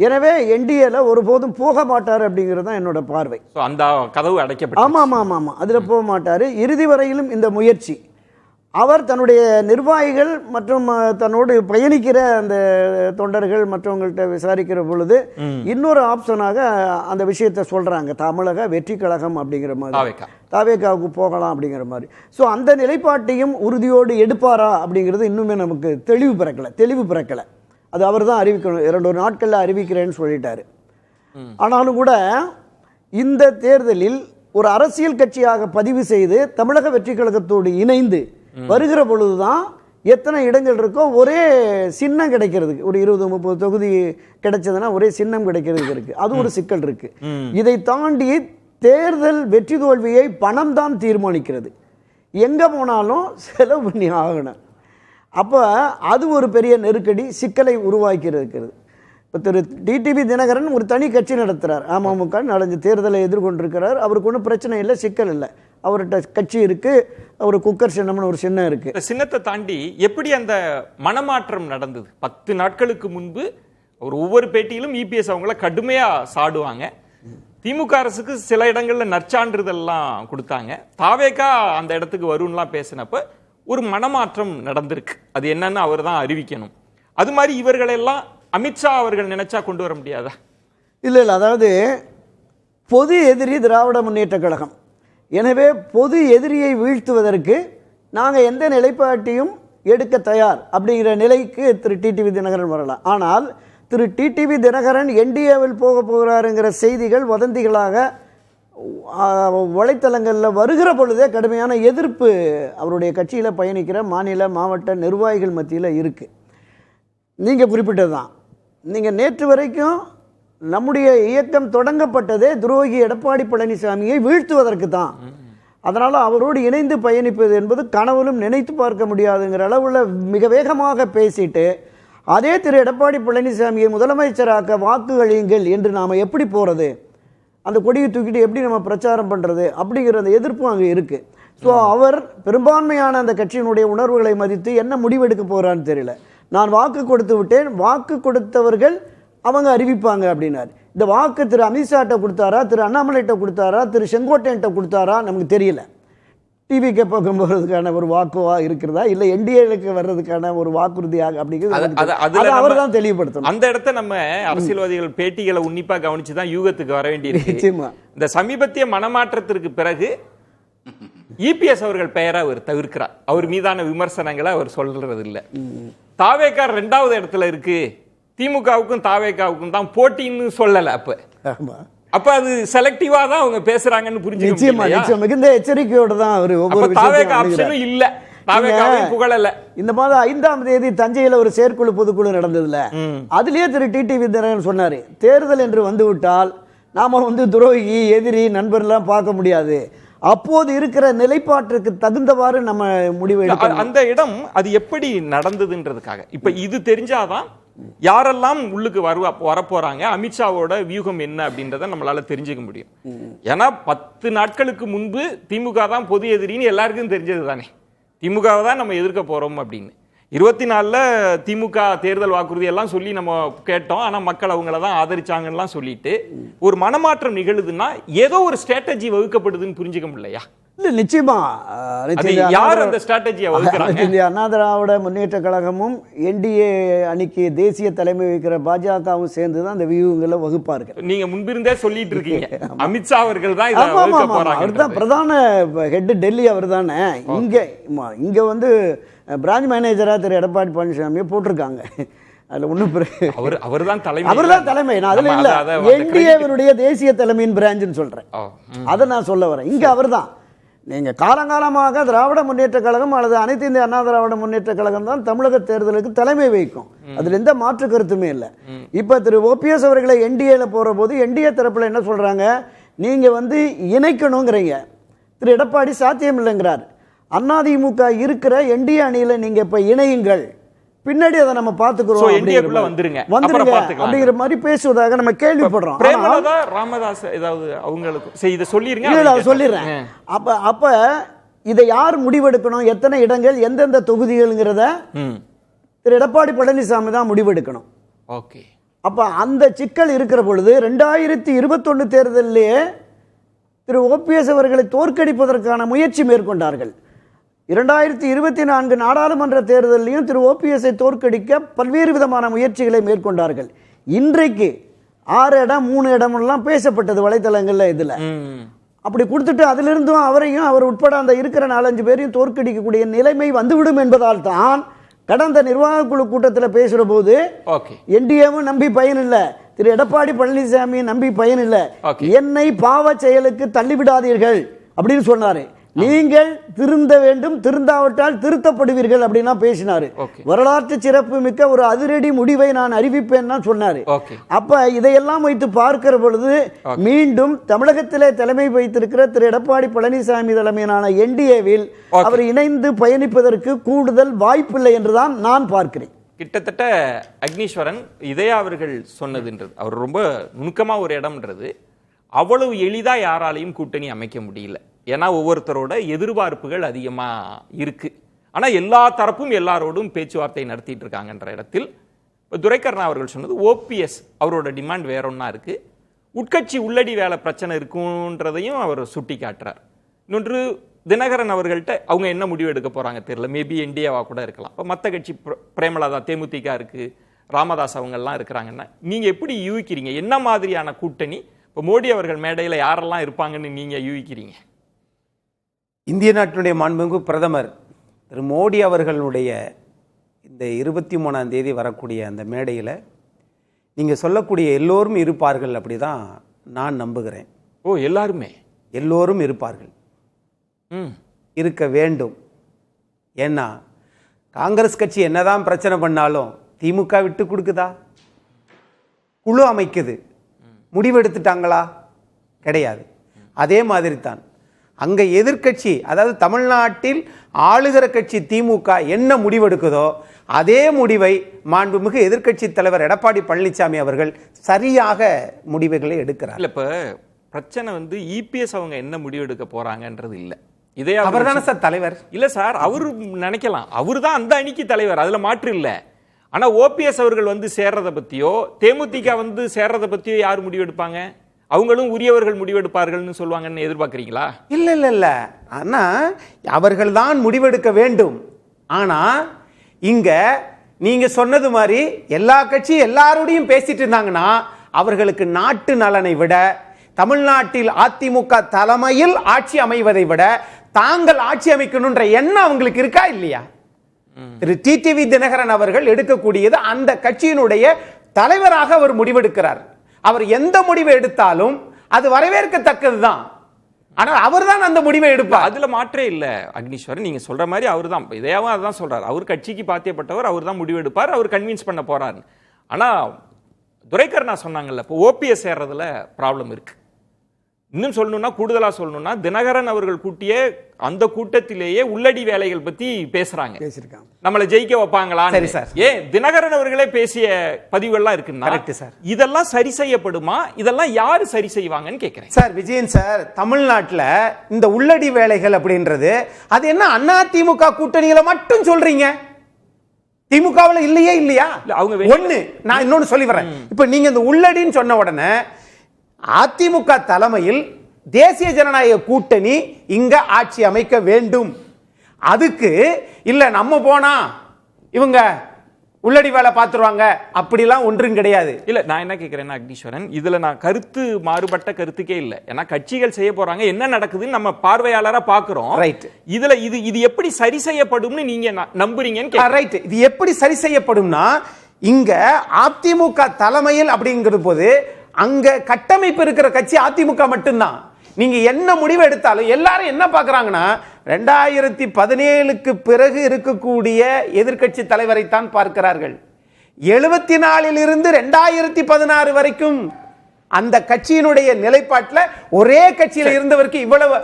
எனவே என்டிஏல ஒருபோதும் போக மாட்டார் அப்படிங்கிறது தான் என்னோட பார்வை. அந்த கதவு அடைக்கப்பட்டு ஆமாம் ஆமாம் ஆமாம் ஆமாம் அதில் போக மாட்டார். இறுதி வரையிலும் இந்த முயற்சி அவர் தன்னுடைய நிர்வாகிகள் மற்றும் தன்னோடு பயணிக்கிற அந்த தொண்டர்கள் மற்றவங்கள்ட்ட விசாரிக்கிற பொழுது இன்னொரு ஆப்ஷனாக அந்த விஷயத்தை சொல்றாங்க, தமிழக வெற்றி கழகம் அப்படிங்கிற மாதிரி தாவேகாவுக்கு போகலாம் அப்படிங்கிற மாதிரி. ஸோ அந்த நிலைப்பாட்டையும் உறுதியோடு எடுப்பாரா அப்படிங்கிறது இன்னுமே நமக்கு தெளிவு பிறக்கலை. அது அவர் தான் அறிவிக்கணும், 2 நாட்களில் அறிவிக்கிறேன்னு சொல்லிட்டாரு. ஆனாலும் கூட இந்த தேர்தலில் ஒரு அரசியல் கட்சியாக பதிவு செய்து தமிழக வெற்றி கழகத்தோடு இணைந்து வருகிற பொழுதுதான் எத்தனை இடங்கள் இருக்கோ ஒரே சின்னம் கிடைக்கிறதுக்கு, ஒரு 20-30 தொகுதி கிடைச்சதுன்னா ஒரே சின்னம் கிடைக்கிறதுக்கு இருக்கு. அது ஒரு சிக்கல் இருக்கு. இதை தாண்டி தேர்தல் வெற்றி தோல்வியை பணம் தான் தீர்மானிக்கிறது. எங்க போனாலும் செலவு பண்ணி ஆகணும். அப்போ அது ஒரு பெரிய நெருக்கடி சிக்கலை உருவாக்கி இருக்கிறது. இப்போ திரு டிடிவி தினகரன் ஒரு தனி கட்சி நடத்துகிறார், அமமுக நாலஞ்சு தேர்தலை எதிர்கொண்டிருக்கிறார். அவருக்கு ஒன்றும் பிரச்சனை இல்லை, சிக்கல் இல்லை. அவர்கிட்ட கட்சி இருக்கு, ஒரு குக்கர் சின்னம்னு ஒரு சின்னம் இருக்கு. சின்னத்தை தாண்டி எப்படி அந்த மனமாற்றம் நடந்தது? 10 நாட்களுக்கு முன்பு ஒரு ஒவ்வொரு பேட்டியிலும் இபிஎஸ் அவங்கள கடுமையா சாடுவாங்க. திமுக அரசுக்கு சில இடங்கள்ல நற்சான்றிதழ்லாம் கொடுத்தாங்க. தாவேகா அந்த இடத்துக்கு வரும்லாம் பேசினப்ப ஒரு மனமாற்றம் நடந்திருக்கு. அது என்னன்னு அவர் தான் அறிவிக்கணும். அது மாதிரி இவர்களெல்லாம் அமித்ஷா அவர்கள் நினைச்சா கொண்டு வர முடியாதா? இல்லை, அதாவது பொது எதிரி திராவிட முன்னேற்ற கழகம். எனவே பொது எதிரியை வீழ்த்துவதற்கு நாங்கள் எந்த நிலைப்பாட்டையும் எடுக்க தயார் அப்படிங்கிற நிலைக்கு திரு டிடிவி தினகரன் வரலாம். ஆனால் திரு டிடிவி தினகரன் என்டிஏவில் போகிறாருங்கிற செய்திகள் வதந்திகளாக வலைத்தளங்களில் வருகிற பொழுதே கடுமையான எதிர்ப்பு அவருடைய கட்சியில் பயணிக்கிற மாநில மாவட்ட நிர்வாகிகள் மத்தியில் இருக்குது. நீங்கள் குறிப்பிட்டது தான். நீங்கள் நேற்று வரைக்கும் நம்முடைய இயக்கம் தொடங்கப்பட்டதே துரோகி எடப்பாடி பழனிசாமியை வீழ்த்துவதற்கு தான். அதனால் அவரோடு இணைந்து பயணிப்பது என்பது கனவுலும் நினைத்து பார்க்க முடியாதுங்கிற அளவில் மிக வேகமாக பேசிட்டு அதே திரு எடப்பாடி பழனிசாமியை முதலமைச்சராக்க வாக்குகளியுங்கள் என்று நாம் எப்படி போகிறது, அந்த கொடியை தூக்கிட்டு எப்படி நம்ம பிரச்சாரம் பண்ணுறது அப்படிங்கிற அந்த எதிர்ப்பும் அங்கே இருக்குது. ஸோ அவர் பெரும்பான்மையான அந்த கட்சியினுடைய உணர்வுகளை மதித்து என்ன முடிவெடுக்க போகிறான்னு தெரியல. நான் வாக்கு கொடுத்து விட்டேன், வாக்கு கொடுத்தவர்கள் அவங்க அறிவிப்பாங்க அப்படின்னாரு. இந்த வாக்கு திரு அமித்ஷாட்ட கொடுத்தாரா, திரு அண்ணாமலைகிட்ட கொடுத்தாரா, திரு செங்கோட்டையன்ட்ட கொடுத்தாரா நமக்கு தெரியல. டிவிக்கு பக்கம் போகிறதுக்கான ஒரு வாக்குவா இருக்கிறதா, இல்லை என்டிஏக்கு வர்றதுக்கான ஒரு வாக்குறுதியாக அப்படிங்கிறது அவர் தான் தெளிவுபடுத்தணும். அந்த இடத்த நம்ம அரசியல்வாதிகள் பேட்டிகளை உன்னிப்பா கவனிச்சுதான் யூகத்துக்கு வர வேண்டியிருக்கு. இந்த சமீபத்திய மனமாற்றத்திற்கு பிறகு இபிஎஸ் அவர்கள் பெயரை அவர் தவிர்க்கிறார். அவர் மீதான விமர்சனங்களை அவர் சொல்றது இல்லை. தாவேகா 2வது இடத்துல இருக்கு, திமுகவுக்கும் தாவேகாவுக்கும் தான் போட்டின்னு சொல்லல. அப்ப அது செலக்டிவா தான் அவங்க பேசுறாங்கன்னு புரிஞ்சுக்க மிகுந்த எச்சரிக்கையோட தான் அவர் ஒவ்வொரு தாவேகா ஆப்ஷனும் இல்ல, தாவேகாவையும் புகழல. இந்த மாதம் 5ஆம் தேதி தஞ்சையில ஒரு செயற்குழு பொதுக்குழு நடந்ததுல, அதுலயே திரு டிடிவி தினகரன் சொன்னாரு, தேர்தல் என்று வந்துவிட்டால் நாம துரோகி எதிரி நண்பர்லாம் பார்க்க முடியாது, அப்போது இருக்கிற நிலைப்பாட்டிற்கு தகுந்தவாறு நம்ம முடிவு எடுக்கணும். அந்த இடம் அது எப்படி நடந்ததுன்றதுக்காக இப்ப இது தெரிஞ்சாதான் யாரெல்லாம் உள்ளுக்கு வரப்போறாங்க, அமித்ஷாவோட வியூகம் என்ன அப்படின்றத நம்மளால தெரிஞ்சுக்க முடியும். ஏன்னா 10 நாட்களுக்கு முன்பு திமுக தான் பொது எதிரின்னு எல்லாருக்கும் தெரிஞ்சது தானே, திமுகவை தான் நம்ம எதிர்க்க போறோம் அப்படின்னு. 24ல் திமுக தேர்தல் வாக்குறுதி எல்லாம் சொல்லி நம்ம கேட்டோம், ஆனா மக்கள் அவங்கள தான் ஆதரிச்சாங்கன்னு சொல்லிட்டு ஒரு மனமாற்றம் நிகழுதுன்னா ஏதோ ஒரு ஸ்ட்ராட்டஜி வகுக்கப்படுதுன்னு புரிஞ்சுக்க முடியலையா? இல்லை நிச்சயமா அது யார் அந்த ஸ்ட்ராட்டஜியை வகுக்குறாங்க? இந்திய அண்ணா திராவிட முன்னேற்ற கழகமும் என்டிஏ அணிக்கு தேசிய தலைமை வைக்கிற பாஜகவும் சேர்ந்து தான் அந்த வியூகங்களை வகுப்பார்கள். நீங்க முன்பிருந்தே சொல்லிட்டு இருக்கீங்க அமித்ஷா அவர்கள் தான் இதை ஆமா வகுக்க ஆமா போறாங்க. அவர் தான் பிரதான ஹெட், டெல்லி அவர் தானே. இங்க வந்து பிரான்ச் மேனேஜரா திரு எடப்பாடி பழனிசாமியை போட்டிருக்காங்க. அதுல ஒன்றும் அவர் தான் தலைமை. அவர் தான் தலைமை. நான் அதுல இல்ல என்டிஏவினுடைய தேசிய தலைமையின் பிரான்ச்னு சொல்றேன். அதை நான் சொல்ல வரேன். இங்க அவர் தான். நீங்க காலங்காலமாக திராவிட முன்னேற்ற கழகம் அல்லது அனைத்து இந்திய அண்ணா திராவிட முன்னேற்ற கழகம் தான் தமிழக தேர்தலுக்கு தலைமை வைக்கும். அதுல எந்த மாற்று கருத்துமே இல்லை. இப்ப திரு ஓபிஎஸ் அவர்களை என்டிஏல போற போது என்டிஏ தரப்புல என்ன சொல்றாங்க, நீங்க வந்து இணைக்கணுங்கிறீங்க. திரு எடப்பாடி சாத்தியம் இல்லைங்கிறார். அதிமுக இருக்கிற என்டிஏ அணியில நீங்க இப்ப இணையுங்கள், பின்னாடி அதை நம்ம பாத்துக்கிறோம் அப்படிங்கிற மாதிரி பேசுவதாக நம்ம கேள்விப்படுறோம். ராமதாஸ் ஏதாவது அவங்களுக்கு இதை சொல்லிருங்க. சொல்லிடுறேன். அப்ப இதை யார் முடிவெடுக்கணும், எத்தனை இடங்கள், எந்தெந்த தொகுதிகள்ங்கிறத திரு எடப்பாடி பழனிசாமி தான் முடிவெடுக்கணும். ஓகே. அப்ப அந்த சிக்கல் இருக்கிற பொழுது 2021 தேர்தலிலேயே திரு ஓபிஎஸ் அவர்களை தோற்கடிப்பதற்கான முயற்சி மேற்கொண்டார்கள். 2024 நாடாளுமன்ற தேர்தலையும் திரு ஓபிஎஸ்ஐ தோற்கடிக்க பல்வேறு விதமான முயற்சிகளை மேற்கொண்டார்கள். இன்றைக்கு 6 இடம் 3 இடமெல்லாம் பேசப்பட்டது வலைத்தளங்கள்ல. இதுல அப்படி கொடுத்துட்டு அதிலிருந்தும் அவரையும் அவர் உட்பட அந்த இருக்கிற 4-5 பேரையும் தோற்கடிக்கக்கூடிய நிலைமை வந்துவிடும் என்பதால் தான் கடந்த நிர்வாக குழு கூட்டத்தில் பேசுற போது என்டிஏவும் நம்பி பயன் இல்லை, திரு எடப்பாடி பழனிசாமி நம்பி பயன் இல்லை, என்னை பாவ செயலுக்கு தள்ளிவிடாதீர்கள் அப்படின்னு சொன்னாரு. நீங்கள் திருந்த வேண்டும், திருந்தாவிட்டால் திருத்தப்படுவீர்கள் அப்படின்னா பேசினாரு. வரலாற்று சிறப்பு மிக்க ஒரு அதிரடி முடிவை நான் அறிவிப்பேன் சொன்னாரு. அப்ப இதையெல்லாம் வைத்து பார்க்கிற பொழுது மீண்டும் தமிழகத்திலே தலைமை வைத்திருக்கிற திரு எடப்பாடி பழனிசாமி தலைமையிலான என்டிஏவில் அவர் இணைந்து பயணிப்பதற்கு கூடுதல் வாய்ப்பில்லை என்றுதான் நான் பார்க்கிறேன். கிட்டத்தட்ட அக்னீஸ்வரன் இதே அவர்கள் சொன்னதுன்றது, அவர் ரொம்ப நுணுக்கமா ஒரு இடம்ன்றது, அவ்வளவு எளிதா யாராலையும் கூட்டணி அமைக்க முடியல. ஏன்னா ஒவ்வொருத்தரோட எதிர்பார்ப்புகள் அதிகமா இருக்கு. ஆனா எல்லா தரப்பும் எல்லாரோடும் பேச்சுவார்த்தை நடத்திட்டு இருக்காங்கன்ற இடத்தில் துரைக்கண்ணா அவர்கள் சொன்னது ஓபிஎஸ் அவரோட டிமாண்ட் வேற ஒன்னா இருக்கு, உட்கட்சி உள்ளடி வேலை பிரச்சனை இருக்குன்றதையும் அவர் சுட்டி காட்டுறார். இன்னொன்று தினகரன் அவர்கள்ட்ட அவங்க என்ன முடிவு எடுக்க போறாங்க தெரியல, மேபி என்டிஏவா கூட இருக்கலாம். இப்போ மற்ற கட்சி பிரேமலதா தேமுதிக இருக்கு, ராமதாஸ் அவங்கெல்லாம் இருக்கிறாங்கன்னா நீங்க எப்படி யூகிக்கிறீங்க என்ன மாதிரியான கூட்டணி இப்போ மோடி அவர்கள் மேடையில் யாரெல்லாம் இருப்பாங்கன்னு நீங்க யூகிக்கிறீங்க? இந்திய நாட்டினுடைய மாண்புமிகு பிரதமர் திரு மோடி அவர்களுடைய இந்த 23ஆம் தேதி வரக்கூடிய அந்த மேடையில் நீங்கள் சொல்லக்கூடிய எல்லோரும் இருப்பார்கள், அப்படி தான் நான் நம்புகிறேன். எல்லோரும் இருப்பார்கள், இருக்க வேண்டும். ஏன்னா காங்கிரஸ் கட்சி என்னதான் பிரச்சனை பண்ணாலும் திமுக விட்டு கொடுக்குதா? குழு அமைக்குது, முடிவெடுத்துட்டாங்களா? கிடையாது. அதே மாதிரி தான் அங்க எதிர்கட்சி, அதாவது தமிழ்நாட்டில் ஆளுகிற கட்சி திமுக என்ன முடிவெடுக்குதோ அதே முடிவை மாண்புமிகு எதிர்கட்சி தலைவர் எடப்பாடி பழனிசாமி அவர்கள் சரியாக முடிவுகளை எடுக்கிறார். இப்ப பிரச்சனை வந்து இபிஎஸ் அவங்க என்ன முடிவெடுக்க போறாங்கன்றது இல்ல, இதே அவர் தானே சார் தலைவர். இல்ல சார், அவரு நினைக்கலாம் அவரு தான் அந்த அணிக்கு தலைவர், அதுல மாற்று இல்ல. ஆனா ஓபிஎஸ் அவர்கள் வந்து சேர்றதை பத்தியோ தேமுதிக வந்து சேர்றதை பத்தியோ யார் முடிவெடுப்பாங்க? அவங்களும் உரியவர்கள் முடிவெடுப்பார்கள்னு சொல்லுவாங்கன்னு எதிர்பார்க்குறீங்களா? இல்லை இல்லை இல்லை, ஆனால் அவர்கள் தான் முடிவெடுக்க வேண்டும். ஆனால் இங்கே நீங்கள் சொன்னது மாதிரி எல்லா கட்சியும் எல்லாரோடையும் பேசிட்டு இருந்தாங்கன்னா அவர்களுக்கு நாட்டு நலனை விட தமிழ்நாட்டில் அதிமுக தலைமையில் ஆட்சி அமைவதை விட தாங்கள் ஆட்சி அமைக்கணுன்ற எண்ணம் அவங்களுக்கு இருக்கா இல்லையா? திரு டிடிவி தினகரன் அவர்கள் எடுக்கக்கூடியது அந்த கட்சியினுடைய தலைவராக அவர் முடிவெடுக்கிறார். அவர் எந்த முடிவை எடுத்தாலும் அது வரவேற்கத்தக்கதுதான். ஆனால் அவர் தான் அந்த முடிவை எடுப்பார், அதுல மாற்றே இல்ல. அக்னீஸ்வரன் நீங்க சொல்ற மாதிரி அவர் தான் இதையாவும் அதான் சொல்றாரு, அவர் கட்சிக்கு பாத்தியப்பட்டவர், அவர் தான் முடிவு எடுப்பார், அவர் கன்வின்ஸ் பண்ண போறாரு. ஆனா துரைக்கண்ணா சொன்னாங்கல்ல, இப்போ ஓபிஎஸ் சேர்றதுல ப்ராப்ளம் இருக்கு. இன்னும் சொல்லணும்னா, கூடுதலா சொல்லணும்னா, தினகரன் அவர்கள் கூட்டிய அந்த கூட்டத்திலேயே உள்ளடி வேலைகள் பத்தி பேசுறாங்க, நம்மளை ஜெயிக்க வைப்பாங்களா? ஏன் தினகரன் அவர்களே பேசிய பதிவுகள்லாம் இருக்குன்னா இதெல்லாம் சரி செய்யப்படுமா? இதெல்லாம் யாரு சரி செய்வாங்கன்னு கேட்கிறேன். சார் விஜயன் சார், தமிழ்நாட்டில் இந்த உள்ளடி வேலைகள் அப்படின்றது அது என்ன அதிமுக கூட்டணிகளை மட்டும் சொல்றீங்க? திமுகவில் இல்லையே இல்லையா? அவங்க ஒண்ணு, நான் இன்னொன்னு சொல்லி வரேன். இப்ப நீங்க இந்த உள்ளடின்னு சொன்ன உடனே அதிமுக தலைமையில் தேசிய ஜனநாயக கூட்டணி இங்க ஆட்சி அமைக்க வேண்டும். அதுக்கு இல்ல நம்ம போனா இவங்க உள்ளடி வேலை பார்த்துருவாங்க அப்படிலாம் ஒன்றும் கிடையாது. இல்ல நான் என்ன கேட்கிறேன்னா அக்னீஸ்வரன், இதுல நான் கருத்து மாறுபட்ட கருத்துக்கே இல்ல. ஏன்னா கட்சிகள் செய்ய போறாங்க, என்ன நடக்குதுன்னு நம்ம பார்வையாளரா பாக்குறோம். ரைட். இதுல இது எப்படி சரி செய்யப்படும்னு நீங்க நம்புறீங்கன்னு. ரைட். இது எப்படி சரி செய்யப்படும்னா, இங்க அதிமுக தலைமையில் அப்படிங்கிற போது அங்க கட்டமைப்பு இருக்கிற கட்சி அதிமுக மட்டும்தான். நீங்க என்ன முடிவு எடுத்தாலும் எல்லாரும் என்ன பார்க்கறாங்கன்னா 2017க்கு பிறகு இருக்கக்கூடிய எதிர்க்கட்சி தலைவரை தான் பார்க்கிறார்கள். 74 இருந்து 2016 வரைக்கும் அந்த கட்சியினுடைய நிலைப்பாட்டில் ஒரே கட்சியில இருந்தவருக்கு இவ்வளவு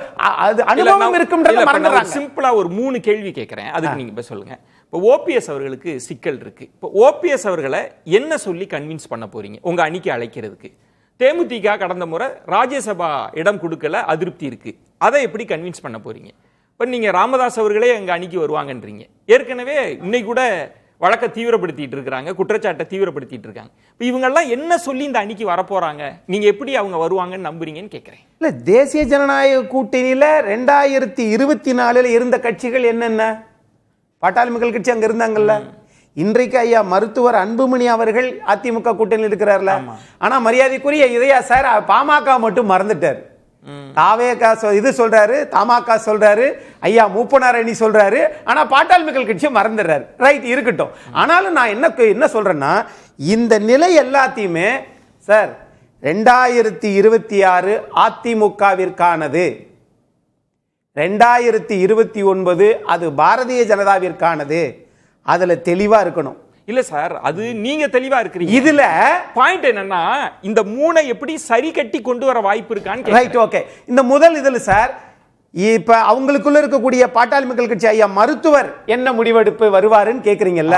அனுபவம் இருக்கும்ன்றத மறந்துறாங்க. சிம்பிளா ஒரு 3 கேள்வி கேட்கிறேன், அதுக்கு நீங்க இப்ப சொல்லுங்க. இப்போ ஓபிஎஸ் அவர்களுக்கு சிக்கல் இருக்கு. இப்போ ஓபிஎஸ் அவர்களை என்ன சொல்லி கன்வின்ஸ் பண்ண போறீங்க உங்க அணிக்கு அழைக்கிறதுக்கு? தேமுதிக கடந்த முறை ராஜ்யசபா இடம் கொடுக்கல, அதிருப்தி இருக்கு. அதை எப்படி கன்வின்ஸ் பண்ண போறீங்க? இப்போ நீங்க ராமதாஸ் அவர்களே எங்க அணிக்கு வருவாங்கன்றீங்க. ஏற்கனவே இன்னைக்கு கூட வழக்கை தீவிரப்படுத்திட்டு இருக்காங்க, குற்றச்சாட்டை தீவிரப்படுத்திட்டு இருக்காங்க. இப்போ இவங்கெல்லாம் என்ன சொல்லி இந்த அணிக்கு வரப்போறாங்க, நீங்க எப்படி அவங்க வருவாங்கன்னு நம்புறீங்கன்னு கேட்கிறேன். இல்ல, தேசிய ஜனநாயக கூட்டணியில 2024 இருந்த கட்சிகள் என்னென்ன? பாட்டாளி மக்கள் கட்சி அங்க இருந்தாங்கல்ல. இன்றைக்கு ஐயா மருத்துவர் அன்புமணி அவர்கள் அதிமுக கூட்டணியில் இருக்கிறார்ல. ஆனா மரியாதைக்குரிய இதயா சார் பாமக மட்டும் மறந்துட்டார். தாவேகா இது சொல்றாரு, தமாக சொல்றாரு, ஐயா மூப்பனார் அணி சொல்றாரு, ஆனா பாட்டாளி மக்கள் கட்சியை மறந்துடுறாரு. ரைட், இருக்கட்டும். ஆனாலும் நான் என்ன சொல்றேன்னா, இந்த நிலை எல்லாத்தையுமே சார் 2026 அதிமுகவிற்கானது, 2029 அது பாரதிய ஜனதாவிற்கானது. அதுல தெளிவா இருக்கணும். இல்ல சார், அது நீங்க தெளிவா இருக்கிறீங்க. இதுல பாயிண்ட் என்னன்னா, இந்த 3 எப்படி சரி கட்டி கொண்டு வர வாய்ப்பு இருக்கான்னு. Right, okay. இந்த முதல் இதுல சார், இப்ப அவங்களுக்குள்ள இருக்கக்கூடிய பாட்டாளி மக்கள் கட்சி ஐயா மருத்துவர் என்ன முடிவெடுப்பு வருவாருன்னு கேக்குறீங்கல்ல,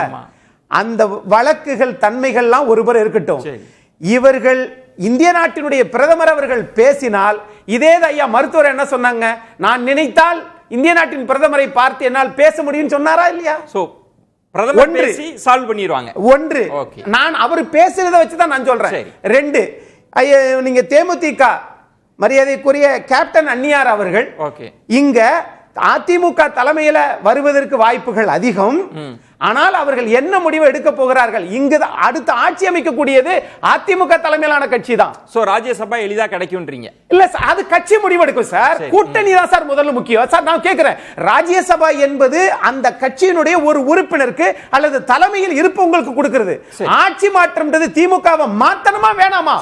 அந்த வழக்குகள் தன்மைகள்லாம் ஒருபுறம் இருக்கட்டும். இவர்கள் இந்திய நாட்டினுடைய பிரதமர் அவர்கள் பேசினால் இதே ஐயா மருத்துவர் என்ன சொன்னாங்க, நான் நினைத்தால் இந்திய நாட்டின் பிரதமரை பார்த்து என்னால் பேச முடியும் சொன்னாரா இல்லையா? சோ பிரதமர் பேசி சால்வ் பண்ணிடுவாங்க. ஒன்று, நான் அவர் பேசுறத வச்சு தான் நான் சொல்றேன். 2, நீங்க தேமுதிக மரியாதைக்குரிய கேப்டன் அன்னியார் அவர்கள் இங்க அதிமுக தலைமையில வருவதற்கு வாய்ப்புகள் அதிகம். ஆனால் அவர்கள் என்ன முடிவு எடுக்க போகிறார்கள்? இங்கு அடுத்த ஆட்சி அமைக்கக்கூடியது அதிமுக தலைமையிலான கட்சி தான். சோ ராஜ்யசபா எளிதா கிடைக்கும்ன்றீங்க? இல்ல சார், அது கட்சி முடிவெடுக்கும் சார். கூட்டணி தான் சார் முதல்ல முக்கியம். சார் நான் கேட்கிறேன், ராஜ்யசபா என்பது அந்த கட்சியினுடைய ஒரு உறுப்பினருக்கு அல்லது தலைமையில் இருப்பவங்களுக்கு கொடுக்கிறது. ஆட்சி மாற்றம்ன்றது திமுகவை மாத்தணுமா வேணாமா?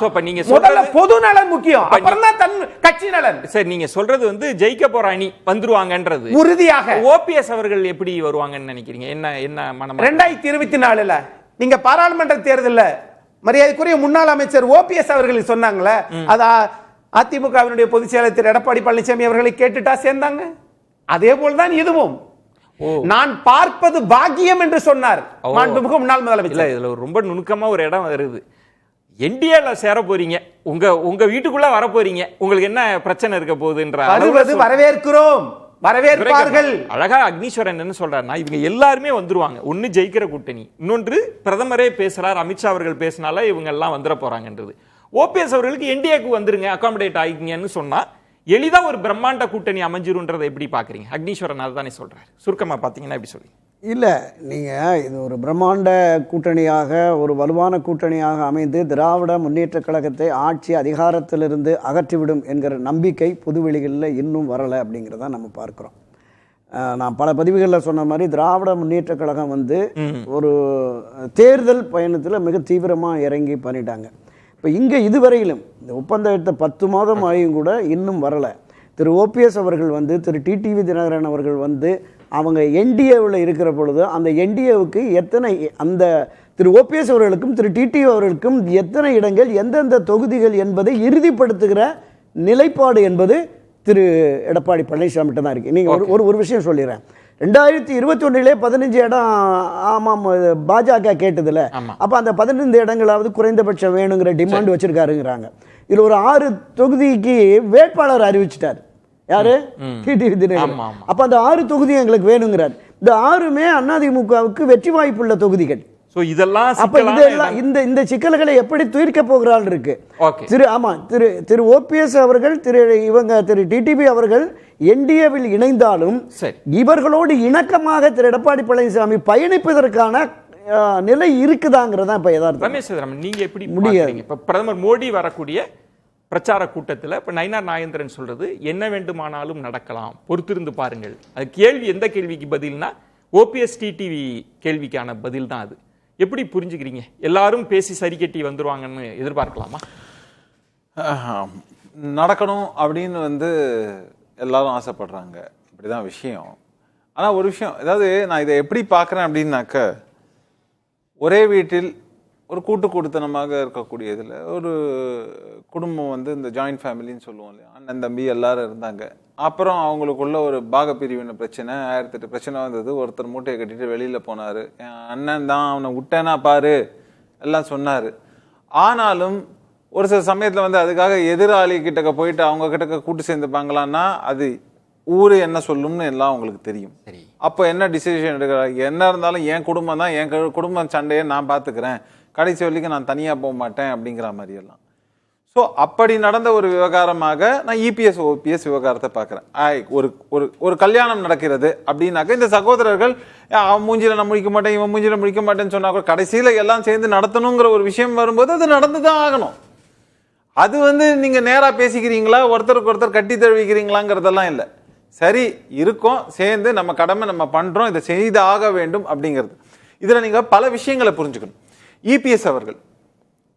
முதல்ல பொது நலன் முக்கியம், அப்புறம் தான் தன் கட்சி நலன். சரி, நீங்க சொல்றது ஜெயிக்க போற அணி வந்துருவாங்கன்றது உறுதியாக. ஓபிஎஸ் அவர்கள் எப்படி வருவாங்கன்னு நினைக்கிறீங்க? என்ன 2024 நீங்க பாராளுமன்ற தேர்தல்ல மரியாதைக்குரிய முன்னாள் அமைச்சர் ஓபிஎஸ் அவர்கள் சொன்னாங்களே, அது அதிமுகவினுடைய பொதுச் செயலர் திரு எடப்பாடி பழனிசாமி அவர்களை கேட்டுட்டா சேர்ந்தாங்க. அதே போல்தான் இதுவும். நான் பார்ப்பது பாக்கியம் என்று சொன்னார் மாண்புமிகு முன்னாள் முதலமைச்சர். இதுல ரொம்ப நுணுக்கமா ஒரு இடம் வருது. என்டிஏல சேர போறீங்க, உங்க வீட்டுக்குள்ள வர போறீங்க, உங்களுக்கு என்ன பிரச்சனை இருக்க போகுதுன்ற வரவேற்கிறோம், வரவேற்பார்கள். அழகா அக்னீஸ்வரன் என்ன சொல்றாருன்னா, இவங்க எல்லாருமே வந்துருவாங்க. ஒன்னு ஜெயிக்கிற கூட்டணி, இன்னொன்று பிரதமரே பேசுறார், அமித்ஷா அவர்கள் பேசினால இவங்க எல்லாம் வந்துட போறாங்கன்றது. ஓபிஎஸ் அவர்களுக்கு என்டிஏக்கு வந்துருங்க, அகாமடேட் ஆகிங்கன்னு சொன்னா எளிதா ஒரு பிரம்மாண்ட கூட்டணி அமைஞ்சிருன்றதை எப்படி பாக்குறீங்க? அக்னீஸ்வரன் அதுதானே சொல்றாரு. சுருக்கமா பாத்தீங்கன்னா எப்படி சொல்லி? இல்லை, நீங்கள் இது ஒரு பிரம்மாண்ட கூட்டணியாக, ஒரு வலுவான கூட்டணியாக அமைந்து திராவிட முன்னேற்ற கழகத்தை ஆட்சி அதிகாரத்திலிருந்து அகற்றிவிடும் என்கிற நம்பிக்கை பொதுவெளிகளில் இன்னும் வரலை அப்படிங்கிறத நம்ம பார்க்குறோம். நான் பல பதிவுகளில் சொன்ன மாதிரி திராவிட முன்னேற்ற கழகம் ஒரு தேர்தல் பயணத்தில் மிக தீவிரமாக இறங்கி பண்ணிட்டாங்க. இப்போ இங்கே இதுவரையிலும் இந்த ஒப்பந்தம் எடுத்த 10 மாதம் ஆகியும் கூட இன்னும் வரலை. திரு ஓபிஎஸ் அவர்கள் திரு டிடிவி தினகரன் அவர்கள் அவங்க என்டிஏவில் இருக்கிற பொழுது அந்த என்டிஏவுக்கு எத்தனை, அந்த திரு ஓபிஎஸ் அவர்களுக்கும் திரு டிடிவி அவர்களுக்கும் எத்தனை இடங்கள், எந்தெந்த தொகுதிகள் என்பதை இறுதிப்படுத்துகிற நிலைப்பாடு என்பது திரு எடப்பாடி பழனிசாமிகிட்ட தான் இருக்குது. நீங்கள் ஒரு விஷயம் சொல்லிடுறேன். 2021 15 இடம் ஆமாம் பாஜக கேட்டதில்ல. அப்போ அந்த 15 இடங்களாவது குறைந்தபட்சம் வேணுங்கிற டிமாண்ட் வச்சிருக்காருங்கிறாங்க. இதில் ஒரு 6 தொகுதிக்கு வேட்பாளர் அறிவிச்சிட்டார். யாரு? டிடிவி தினகரன். அப்ப அந்த 6 தொகுதி எங்களுக்கு வேணுங்கிறார். இந்த 6மே அதிமுகவுக்கு வெற்றி வாய்ப்புள்ள தொகுதிகள். சோ இதெல்லாம் அப்ப இதெல்லாம் இந்த சிக்கல்களை எப்படி தீர்க்க போகிறாள் இருக்கு. ஓகே. திரு ஓபிஎஸ் அவர்கள் திரு டிடிவி அவர்கள் என்டிஏவில் இணைந்தாலும் இவர்களோடு இணக்கமாக திரு எடப்பாடி பழனிசாமி பயணிப்பதற்கான நிலை இருக்குதாங்கிறதா இப்ப யதார்த்தம். ரமேஷ் நீங்க எப்படி முடியாது? இப்ப பிரதமர் மோடி வரக்கூடிய பிரச்சார கூட்டத்தில் இப்ப நயினார் நாகேந்திரன் சொல்றது என்ன வேண்டுமானாலும் நடக்கலாம், பொறுத்திருந்து பாருங்கள். அது கேள்வி எந்த கேள்விக்கு பதில்னா ஓபிஎஸ் டிடிவி கேள்விக்கான பதில் தான். அது எப்படி புரிஞ்சுக்கிறீங்க? எல்லாரும் பேசி சரி கட்டி வந்துருவாங்கன்னு எதிர்பார்க்கலாமா? நடக்கணும் அப்படின்னு எல்லாரும் ஆசைப்படுறாங்க, இப்படிதான் விஷயம். ஆனா ஒரு விஷயம், அதாவது நான் இதை எப்படி பார்க்குறேன் அப்படின்னாக்க, ஒரே வீட்டில் ஒரு கூட்டு கொடுத்தனமாக இருக்கக்கூடியதில் ஒரு குடும்பம் இந்த ஜாயிண்ட் ஃபேமிலின்னு சொல்லுவோம் இல்லையா, அண்ணன் தம்பி எல்லாரும் இருந்தாங்க. அப்புறம் அவங்களுக்குள்ள ஒரு பாக பிரிவினை பிரச்சனை, 1008 பிரச்சனை வந்தது. ஒருத்தர் மூட்டையை கட்டிட்டு வெளியில் போனார். என் அண்ணன் தான், அவனை விட்டேனா பாரு எல்லாம் சொன்னார். ஆனாலும் ஒரு சில சமயத்தில் அதுக்காக எதிராளி கிட்டக்க போயிட்டு அவங்க கிட்டக்க கூட்டு சேர்ந்துப்பாங்களான்னா அது ஊரு என்ன சொல்லும்னு எல்லாம் அவங்களுக்கு தெரியும். அப்போ என்ன டிசிஷன் எடுக்கிறாங்க? என்ன இருந்தாலும் என் குடும்பம் தான், என் குடும்பம் சண்டையை நான் பார்த்துக்கிறேன், கடைசி வரைக்கும் நான் தனியாக போக மாட்டேன் அப்படிங்கிற மாதிரி எல்லாம். ஸோ அப்படி நடந்த ஒரு விவகாரமாக நான் இபிஎஸ் ஓபிஎஸ் விவகாரத்தை பார்க்குறேன். ஒரு கல்யாணம் நடக்கிறது அப்படின்னாக்க இந்த சகோதரர்கள் அவன் மூஞ்சில நான் முடிக்க மாட்டேன், இவன் மூஞ்சில முடிக்க மாட்டேன்னு சொன்னா கூட கடைசியில் எல்லாம் சேர்ந்து நடத்தணுங்கிற ஒரு விஷயம் வரும்போது அது நடந்து தான் ஆகணும். அது நீங்க நேரா பேசிக்கிறீங்களா, ஒருத்தருக்கு ஒருத்தர் கட்டி தழுவிக்கிறீங்களாங்கிறதெல்லாம் இல்லை. சரி இருக்கோம், சேர்ந்து நம்ம கடமை நம்ம பண்றோம், இதை செய்து ஆக வேண்டும் அப்படிங்கிறது. இதுல நீங்க பல விஷயங்களை புரிஞ்சுக்கணும். இபிஎஸ் அவர்கள்,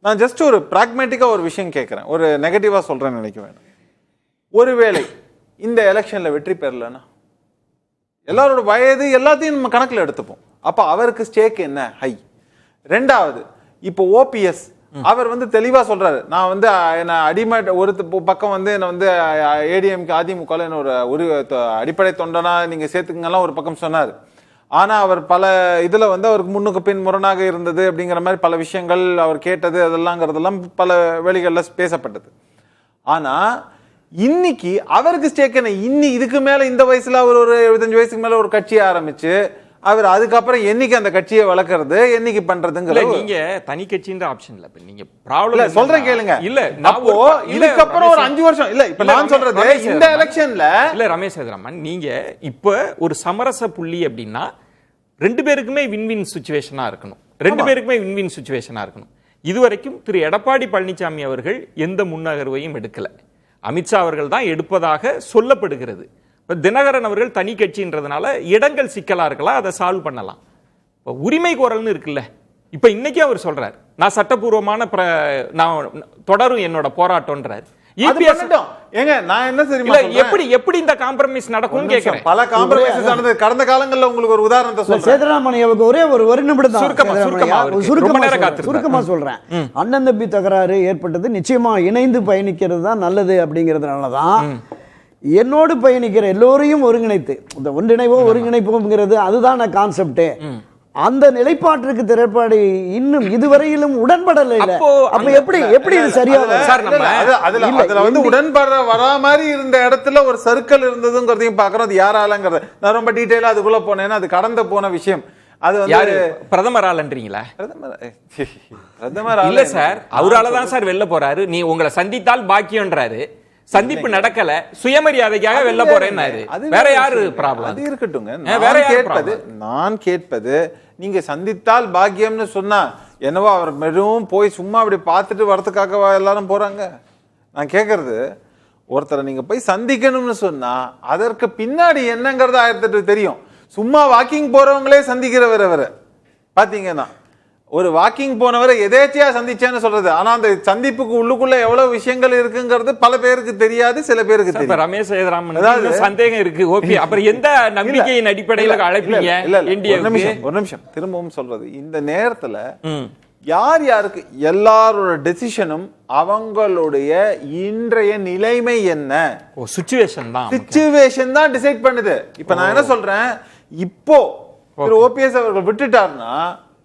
நான் ஜஸ்ட் ஒரு பிராக்மேட்டிக்கா ஒரு விஷயம் கேட்கிறேன், ஒரு நெகட்டிவா சொல்றேன்னு நினைக்க வேண்டாம். ஒருவேளை இந்த எலெக்ஷன்ல வெற்றி பெறலன்னா எல்லாரோட வயது எல்லாத்தையும் நம்ம கணக்குல எடுத்துப்போம். அப்ப அவருக்கு ஸ்டேக் என்ன? ஹை. ரெண்டாவது, இப்போ ஓபிஎஸ் அவர் தெளிவா சொல்றாரு, நான் என்ன அடிமை ஒரு பக்கம் என்ன ஏடிஎம்கே அதிமுக என்ன ஒரு அடிப்படை தொண்டனா நீங்க சேர்த்துக்கங்கலாம் ஒரு பக்கம் சொன்னார். ஆனா அவர் பல இதுல அவருக்கு முன்னுக்கு பின் முரணாக இருந்தது அப்படிங்கிற மாதிரி பல விஷயங்கள் அவர் கேட்டது அதெல்லாம்ங்கிறதெல்லாம் பல வெளிகள்ல பேசப்பட்டது. ஆனா இன்னைக்கு அவருக்கு ஸ்டேக் என்ன? இதுக்கு மேல இந்த வயசுல அவர் ஒரு 75 வயசுக்கு மேல ஒரு கட்சியை ஆரம்பிச்சு அவர் அதுக்கப்புறம் என்னைக்கு அந்த கட்சியை வளர்க்கறது, என்னைக்கு பண்றதுங்கிற நீங்க தனி கட்சின்ற ஆப்ஷன் இல்ல. நீங்க ப்ராப்ளம் சொல்றேன் கேளுங்க. இல்ல அப்போ இதுக்கப்புறம் ஒரு 5 வருஷம் இல்ல. இப்ப நான் சொல்றது இந்த எலெக்ஷன்ல இல்ல ரமேஷ் சேதுராமன், நீங்க இப்ப ஒரு சமரச புள்ளி அப்படின்னா ரெண்டு பேருக்குமே வின்வின் சிச்சுவேஷனா இருக்கணும். ரெண்டு பேருக்குமே வின்வின் சிச்சுவேஷனா இருக்கணும். இதுவரைக்கும் திரு எடப்பாடி பழனிசாமி அவர்கள் எந்த முன்னகர்வையும் எடுக்கல. அமித்ஷா அவர்கள் தான் எடுப்பதாக சொல்லப்படுகிறது. தினகரன் அவர்கள் தனி கட்சின்றதுனால இடங்கள் சிக்கலா இருக்கலாம், அதை சால்வ் பண்ணலாம். உரிமை கோரல்னு இருக்குல்ல, இப்ப இன்னைக்கு அவர் சொல்றார் நான் சட்டபூர்வமான நான் தொடரும் என்னோட போராட்டம்ன்றார். ஏங்க நான் என்ன தெரியுமா, எப்படி இந்த காம்ப்ரமைஸ் நடக்கும்னு கேக்குறேன். பல காம்ப்ரமைஸ் நடந்தது கடந்த காலங்கள்ல. உங்களுக்கு ஒரு உதாரணத்தை சொல்றேன். சேதுராமன் ஒரே ஒரு நிமிடம் சுருக்கமா சொல்றேன். அண்ணன் தம்பி தகராறு ஏற்பட்டது, நிச்சயமா இணைந்து பயணிக்கிறது தான் நல்லது அப்படிங்கிறதுனாலதான் என்னோடு பயணிக்கிற எல்லோரையும் ஒருங்கிணைத்து இந்த ஒருங்கிணைப்போங்கிறது அதுதான் கான்செப்ட். அந்த நிலைப்பாட்டிற்கு திரைப்பாடி இன்னும் இதுவரையிலும் உடன்படல. அப்ப எப்படி இது சரியா? உடன்பட வரா மாதிரி இருந்த இடத்துல ஒரு சர்க்கிள் இருந்ததுங்கிறதையும் பாக்குறோம். அது யாராலங்கிறது நான் ரொம்ப டீடைலா அதுக்குள்ள போனேன்னா அது கடந்து போன விஷயம். அது பிரதமராலன்றீங்களா? பிரதமர் இல்ல சார், அவராலதான் சார் வெளில போறாரு. நீ உங்களை சந்தித்தால் பாக்கியம்ன்றாரு. சந்திப்பு நடக்கல, சுயமரியாதைக்காக வெளில போறேன்னாரு. வேற யாரு ப்ராப்ளம்? அது இருக்கட்டுங்க. நான் கேட்பது நீங்க சந்தித்தால் பாக்கியம்னு சொன்னா என்னவோ அவர் மெதுவும் போய் சும்மா அப்படி பார்த்துட்டு வரதுக்காக எல்லாரும் போறாங்க. நான் கேட்கறது, ஒருத்தரை நீங்க போய் சந்திக்கணும்னு சொன்னா அதற்கு பின்னாடி என்னங்கிறது 1008 தெரியும். சும்மா வாக்கிங் போறவங்களே சந்திக்கிறவர் பாத்தீங்கன்னா, ஒரு வாக்கிங் போனவரை எதேச்சியா சந்திச்சேன்னு சொல்றது. ஆனா அந்த சந்திப்புக்கு உள்ளுக்குள்ள எவ்வளவு விஷயங்கள் இருக்குங்கிறது பல பேருக்கு தெரியாது, சில பேருக்கு தெரியும். ரமேஷ் சேதுராமன் சந்தேகம் இருக்கு. ஓகே, அப்புறம் எந்த நம்பிக்கையின் அடிப்படையில் அழைப்பீங்க? ஒரு நிமிஷம் திரும்பவும் சொல்றது, இந்த நேரத்துல யார் யாருக்கு எல்லாரோட டெசிஷனும் அவங்களுடைய இன்றைய நிலைமை என்ன, சிச்சுவேஷன் தான் டிசைட் பண்ணுது. இப்ப நான் என்ன சொல்றேன், இப்போ திரு ஓபிஎஸ் அவர்கள் விட்டுட்டாருன்னா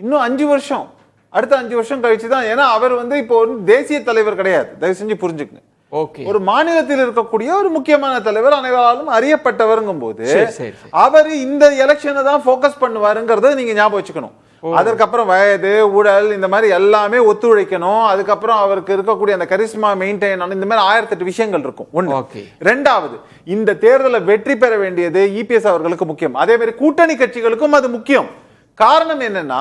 இன்னும் 5 வருஷம், அடுத்த 5 வருஷம் கழிச்சு தான். ஏன்னா அவர் இப்போ ஒரு தேசிய தலைவர் கிடையாது, தயவு செஞ்சு புரிஞ்சுக்கங்க. ஒரு மாநிலத்தில் இருக்கக்கூடிய ஒரு முக்கியமான தலைவர், அனைவராலும் அறியப்பட்டவருங்கும் போது அவர் இந்த எலெக்ஷனை தான் போக்கஸ் பண்ணுவாருங்கிறத நீங்க ஞாபகம் வச்சுக்கணும். அதற்கப்புறம் வயது ஊழல் இந்த மாதிரி எல்லாமே ஒத்துழைக்கணும். அதுக்கப்புறம் அவருக்கு இருக்கக்கூடிய அந்த கரிஸ்மா மெயின்டைன் இந்த மாதிரி 1008 விஷயங்கள் இருக்கும். ஒண்ணு. ரெண்டாவது, இந்த தேர்தலை வெற்றி பெற வேண்டியது இபிஎஸ் அவர்களுக்கு முக்கியம். அதே மாதிரி கூட்டணி கட்சிகளுக்கும் அது முக்கியம். காரணம் என்னன்னா,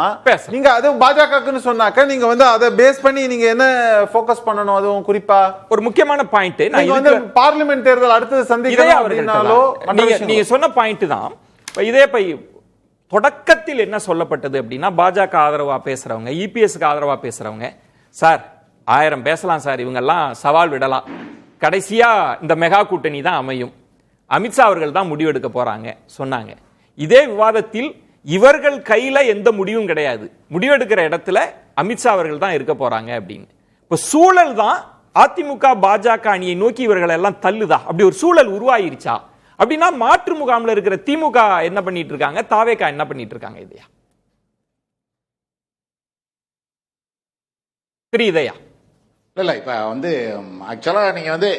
நீங்க அது பாஜகன்னு சொன்னாக்க நீங்க வந்து அதை பேஸ் பண்ணி நீங்க என்ன ஃபோக்கஸ் பண்ணணும்? அதுவும் குறிப்பா ஒரு முக்கியமான பாயிண்ட், நீங்க வந்து பார்லிமென்ட் தேர்தல் அடுத்தது சந்திக்கலாம் அப்படினாலோ நீங்க சொன்ன பாயிண்ட் தான். இதே தொடக்கத்தில் என்ன சொல்லப்பட்டது அப்படின்னா, பாஜக ஆதரவா பேசுறவங்க, இபிஎஸ்க்கு ஆதரவா பேசுறவங்க, சார் 1000 பேசலாம் சார், இவங்க எல்லாம் சவால் விடலாம், கடைசியா இந்த மெகா கூட்டணி தான் அமையும், அமித்ஷா அவர்கள் தான் முடிவெடுக்க போறாங்க சொன்னாங்க. இதே விவாதத்தில் இவர்கள் கையில எந்த முடிவும் கிடையாது, முடிவெடுக்கிற இடத்துல அமித்ஷா அவர்கள் தான் இருக்க போறாங்க அப்படின்னு. இப்ப சூழல் தான் அதிமுக பாஜக அணியை நோக்கி இவர்கள் எல்லாம் தள்ளுதா? அப்படி ஒரு சூழல் உருவாயிருச்சா? அப்படின்னா மாற்று முகாம்ல இருக்கிற திமுக என்ன பண்ணிட்டு இருக்காங்க, தாவேகா என்ன பண்ணிட்டு இருக்காங்க? இதையா தெரியுதையா? இல்ல இப்ப வந்து ஆக்சுவலா நீங்க வந்து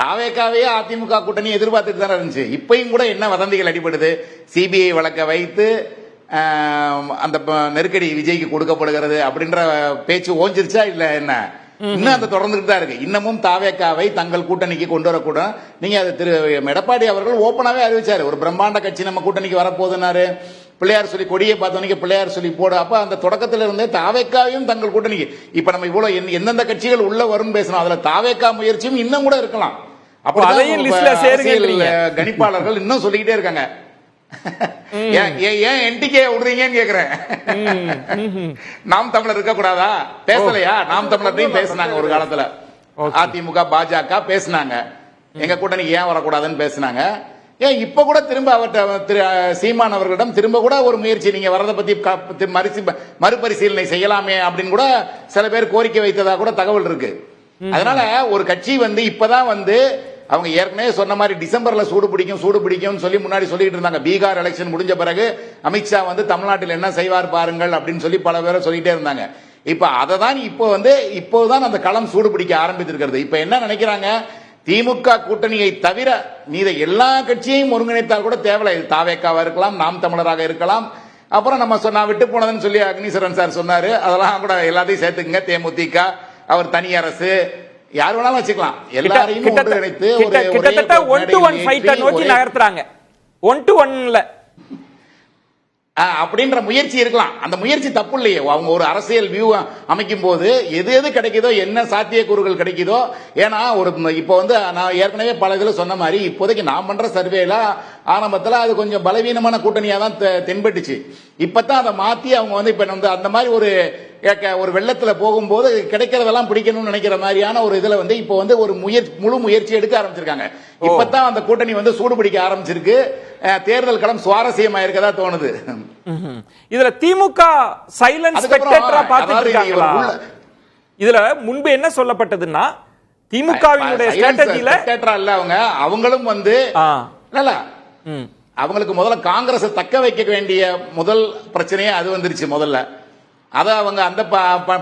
தாவேகாவே அதிமுக கூட்டணி எதிர்பார்த்துட்டு தானே இருந்துச்சு. இப்பயும் கூட என்ன வதந்திகள் அடிபடுது, சிபிஐ வழக்க வைத்து அந்த நெருக்கடி விஜய்க்கு கொடுக்கப்படுகிறது அப்படின்ற பேச்சு ஓஞ்சிருச்சா இல்ல என்ன? இன்னும் அந்த தொடர்ந்துட்டு தான் இருக்கு. இன்னமும் தாவேகாவை தங்கள் கூட்டணிக்கு கொண்டு வரக்கூட நீங்க அது திரு எடப்பாடி அவர்கள் ஓப்பனாவே அறிவிச்சாரு, ஒரு பிரம்மாண்ட கட்சி நம்ம கூட்டணிக்கு வரப்போகுதுன்னாரு. பிள்ளையார் சொல்லி கொடியை பார்த்தோன்னே பிள்ளையார் சொல்லி போடு. அப்ப அந்த தொடக்கத்தில் இருந்தே தாவேகாவையும் தங்கள் கூட்டணிக்கு, இப்ப நம்ம இவ்வளவு எந்தெந்த கட்சிகள் உள்ள வரும் பேசணும், அதுல தாவேகா முயற்சியும் இன்னும் கூட இருக்கலாம். கணிப்பாளர்கள் இன்னும் சொல்லிக்கிட்டே இருக்காங்க. ஏன் என்டிகே விடுறீங்கன்னு கேக்குறேன். நாம் தமிழர் இருக்க கூடாதா? பேசலையா? நாம் தமிழரையும் பேசினாங்க ஒரு காலத்துல. அதிமுக பாஜக பேசினாங்க, எங்க கூட்டணிக்கு ஏன் வரக்கூடாதுன்னு பேசினாங்க. ஏன் இப்ப கூட திரும்ப அவர்கிட்ட சீமான் அவர்களிடம் திரும்ப கூட ஒரு முயற்சி, நீங்க வரதை பத்தி மறுபரிசீலனை செய்யலாமே அப்படின்னு கூட சில பேர் கோரிக்கை வைத்ததா கூட தகவல் இருக்கு. அதனால ஒரு கட்சி வந்து இப்பதான் வந்து அவங்க ஏற்கனவே சொன்ன மாதிரி டிசம்பர்ல சூடு பிடிக்கும் சொல்லி முன்னாடி சொல்லிட்டு இருந்தாங்க. பீகார் எலெக்ஷன் முடிஞ்ச பிறகு அமித்ஷா வந்து தமிழ்நாட்டில் என்ன செய்வார் பாருங்கள் அப்படின்னு சொல்லி பல பேரை சொல்லிட்டே இருந்தாங்க. இப்ப அதை தான் இப்போதான் அந்த களம் சூடு பிடிக்க ஆரம்பித்திருக்கிறது. இப்ப என்ன நினைக்கிறாங்க, திமுக கூட்டணியை தவிர மீத எல்லா கட்சியையும் ஒருங்கிணைத்தால் கூட தேவையில்லை. தாவேகாவா இருக்கலாம், நாம் தமிழராக இருக்கலாம், அப்புறம் நம்ம சொன்னா விட்டு போனதுன்னு சொல்லி அக்னீஸ்வரன் சார் சொன்னாரு, அதெல்லாம் கூட எல்லாத்தையும் சேர்த்துக்குங்க. தேமுதிக, அவர் தனி அரசு, யார் வேணாலும் வச்சுக்கலாம். எல்லாரையும் ஒன்றிணைத்து கிட்டத்தட்ட 1-to-1 ஃபைட்டை நோக்கி நகர்த்துறாங்க. 1-to-1ல அப்படின்ற முயற்சி இருக்கலாம். அந்த முயற்சி தப்பு இல்லையே. அவங்க ஒரு அரசியல் வியூ அமைக்கும் போது எது எது கிடைக்குதோ, என்ன சாத்தியக்கூறுகள் கிடைக்குதோ. ஏன்னா ஒரு இப்போ வந்து நான் ஏற்கனவே பல இதில் சொன்ன மாதிரி, இப்போதைக்கு நான் பண்ற சர்வேல ஆரம்பத்தில் அது கொஞ்சம் பலவீனமான கூட்டணியா தான் தென்பட்டுச்சு. இப்பதான் அதை மாத்தி அவங்க வந்து இப்ப வந்து அந்த மாதிரி ஒரு வெள்ளத்துல போகும்போது கிடைக்கிறதெல்லாம் பிடிக்கணும்னு நினைக்கிற மாதிரியான ஒரு இதுல வந்து இப்போ வந்து ஒரு முழு முயற்சி எடுக்க ஆரம்பிச்சிருக்காங்க. இப்பதான் அந்த கூட்டணி வந்து சூடு பிடிக்க ஆரம்பிச்சிருக்கு. தேர்தல் களம் சுவாரஸ்யமா இருக்கதா தோணுது. இதுல திமுக சைலன்ஸ் ஸ்பெக்டேட்டரா பார்த்துட்டு இருக்காங்களா? இதுல முன்பு என்ன சொல்லப்பட்டதுன்னா, திமுகவினுடைய ஸ்ட்ராட்டஜில இல்ல, அவங்களும் வந்து அவங்களுக்கு முதல்ல காங்கிரஸ் தக்க வைக்க வேண்டிய முதல் பிரச்சனையே அது வந்துருச்சு. முதல்ல அதை அவங்க அந்த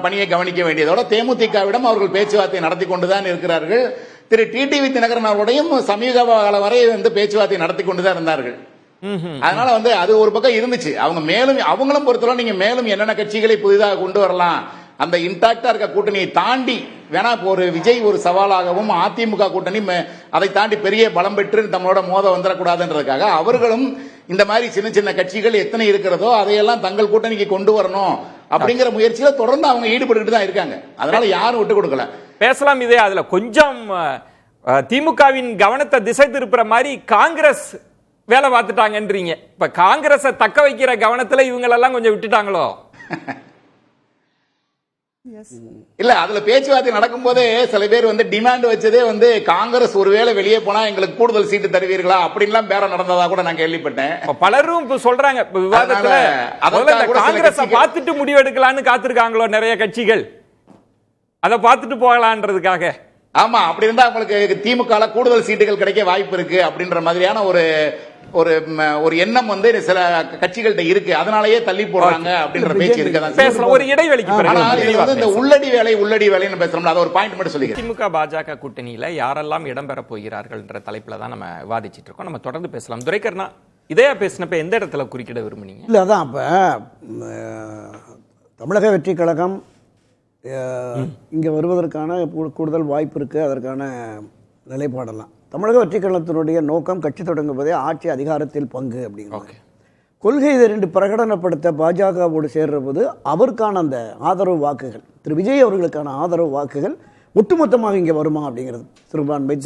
பணியை கவனிக்க வேண்டியதோட தேமுதிகவிடம் அவர்கள் பேச்சுவார்த்தை நடத்தி கொண்டுதான் இருக்கிறார்கள். திரு டிடிவி தினகரன் அவருடையும் சமீப கால வரை வந்து பேச்சுவார்த்தை நடத்தி கொண்டுதான் இருந்தார்கள். அதனால வந்து அது ஒரு பக்கம் இருந்துச்சு. அவங்க மேலும் அவங்களும் பொறுத்தவரை நீங்க மேலும் என்னென்ன கட்சிகளை புதிதாக கொண்டு வரலாம், அந்த இன்டாக்டா இருக்க கூட்டணியை தாண்டி வேணா ஒரு விஜய் ஒரு சவாலாகவும், அதிமுக கூட்டணி அதை தாண்டி பெரிய பலம் பெற்று நம்மளோட மோத வந்துடக்கூடாதுன்றதுக்காக அவர்களும் இந்த மாதிரி சின்ன சின்ன கட்சிகள் எத்தனை இருக்கிறதோ அதையெல்லாம் தங்கள் கூட்டணிக்கு கொண்டு வரணும் அப்படிங்கிற முயற்சியில தொடர்ந்து அவங்க ஈடுபட்டு தான் இருக்காங்க. அதனால யாரும் விட்டு கொடுக்கல. பேசலாம். இதே அதுல கொஞ்சம் திமுகவின் கவனத்தை திசை திருப்புற மாதிரி காங்கிரஸ் வேலை பார்த்துட்டாங்கன்றீங்க. இப்ப காங்கிரஸை தக்க வைக்கிற கவனத்துல இவங்களெல்லாம் கொஞ்சம் விட்டுட்டாங்களோ? இல்ல, அதுல பேச்சுவார்த்தை நடக்கும் போதே சில பேர் வந்து டிமாண்ட் வச்சதே வந்து காங்கிரஸ் ஒருவேளை வெளியே போனா எங்களுக்கு கூடுதல் சீட்டு தருவீர்களா அப்படின்லாம் பேரம் நடந்ததா கூட நான் கேள்விப்பட்டேன். பலரும் சொல்றாங்க விவாதத்துல காங்கிரஸை பார்த்துட்டு முடிவெடுக்கலான்னு காத்திருக்காங்களோ நிறைய கட்சிகள், அதை பார்த்துட்டு போகலான்றதுக்காக. ஆமா, அப்படி இருந்தா அவங்களுக்கு திமுக கூடுதல் சீட்டுகள் கிடைக்க வாய்ப்பு இருக்கு அப்படின்ற மாதிரியான ஒரு எண்ணம் வந்து சில கட்சிகள்கிட்ட இருக்கு. அதனாலேயே தள்ளி போடுறாங்க அப்படின்ற பேச்சு இருக்கு. ஒரு இடைவெளிக்கு இந்த உள்ளடி வேலைன்னு பேசுறோம்ல, அது ஒரு பாயிண்ட் மட்டும் சொல்லிக்கிறேன். திமுக பாஜக கூட்டணியில யாரெல்லாம் இடம்பெற போகிறார்கள் என்ற தலைப்புல தான் நம்ம விவாதிச்சிட்டு இருக்கோம். நம்ம தொடர்ந்து பேசலாம். துரைக்கண்ணா, இதையா பேசினப்ப எந்த இடத்துல குறுக்கிட விரும்புனீங்க? இல்லை அதான் இப்போ தமிழக வெற்றி கழகம் இங்கே வருவதற்கான கூடுதல் வாய்ப்பு இருக்குது. அதற்கான நிலைப்பாடெல்லாம் தமிழக வெற்றி கழகத்தினுடைய நோக்கம் கட்சி தொடங்குவதே ஆட்சி அதிகாரத்தில் பங்கு அப்படிங்கிறது. கொள்கை இதை 2 பிரகடனப்படுத்த பாஜகவோடு சேர்ற போது அவருக்கான அந்த ஆதரவு வாக்குகள், திரு விஜய் அவர்களுக்கான ஆதரவு வாக்குகள் ஒட்டுமொத்தமாக இங்கே வருமா அப்படிங்கிறது சிறுபான்மை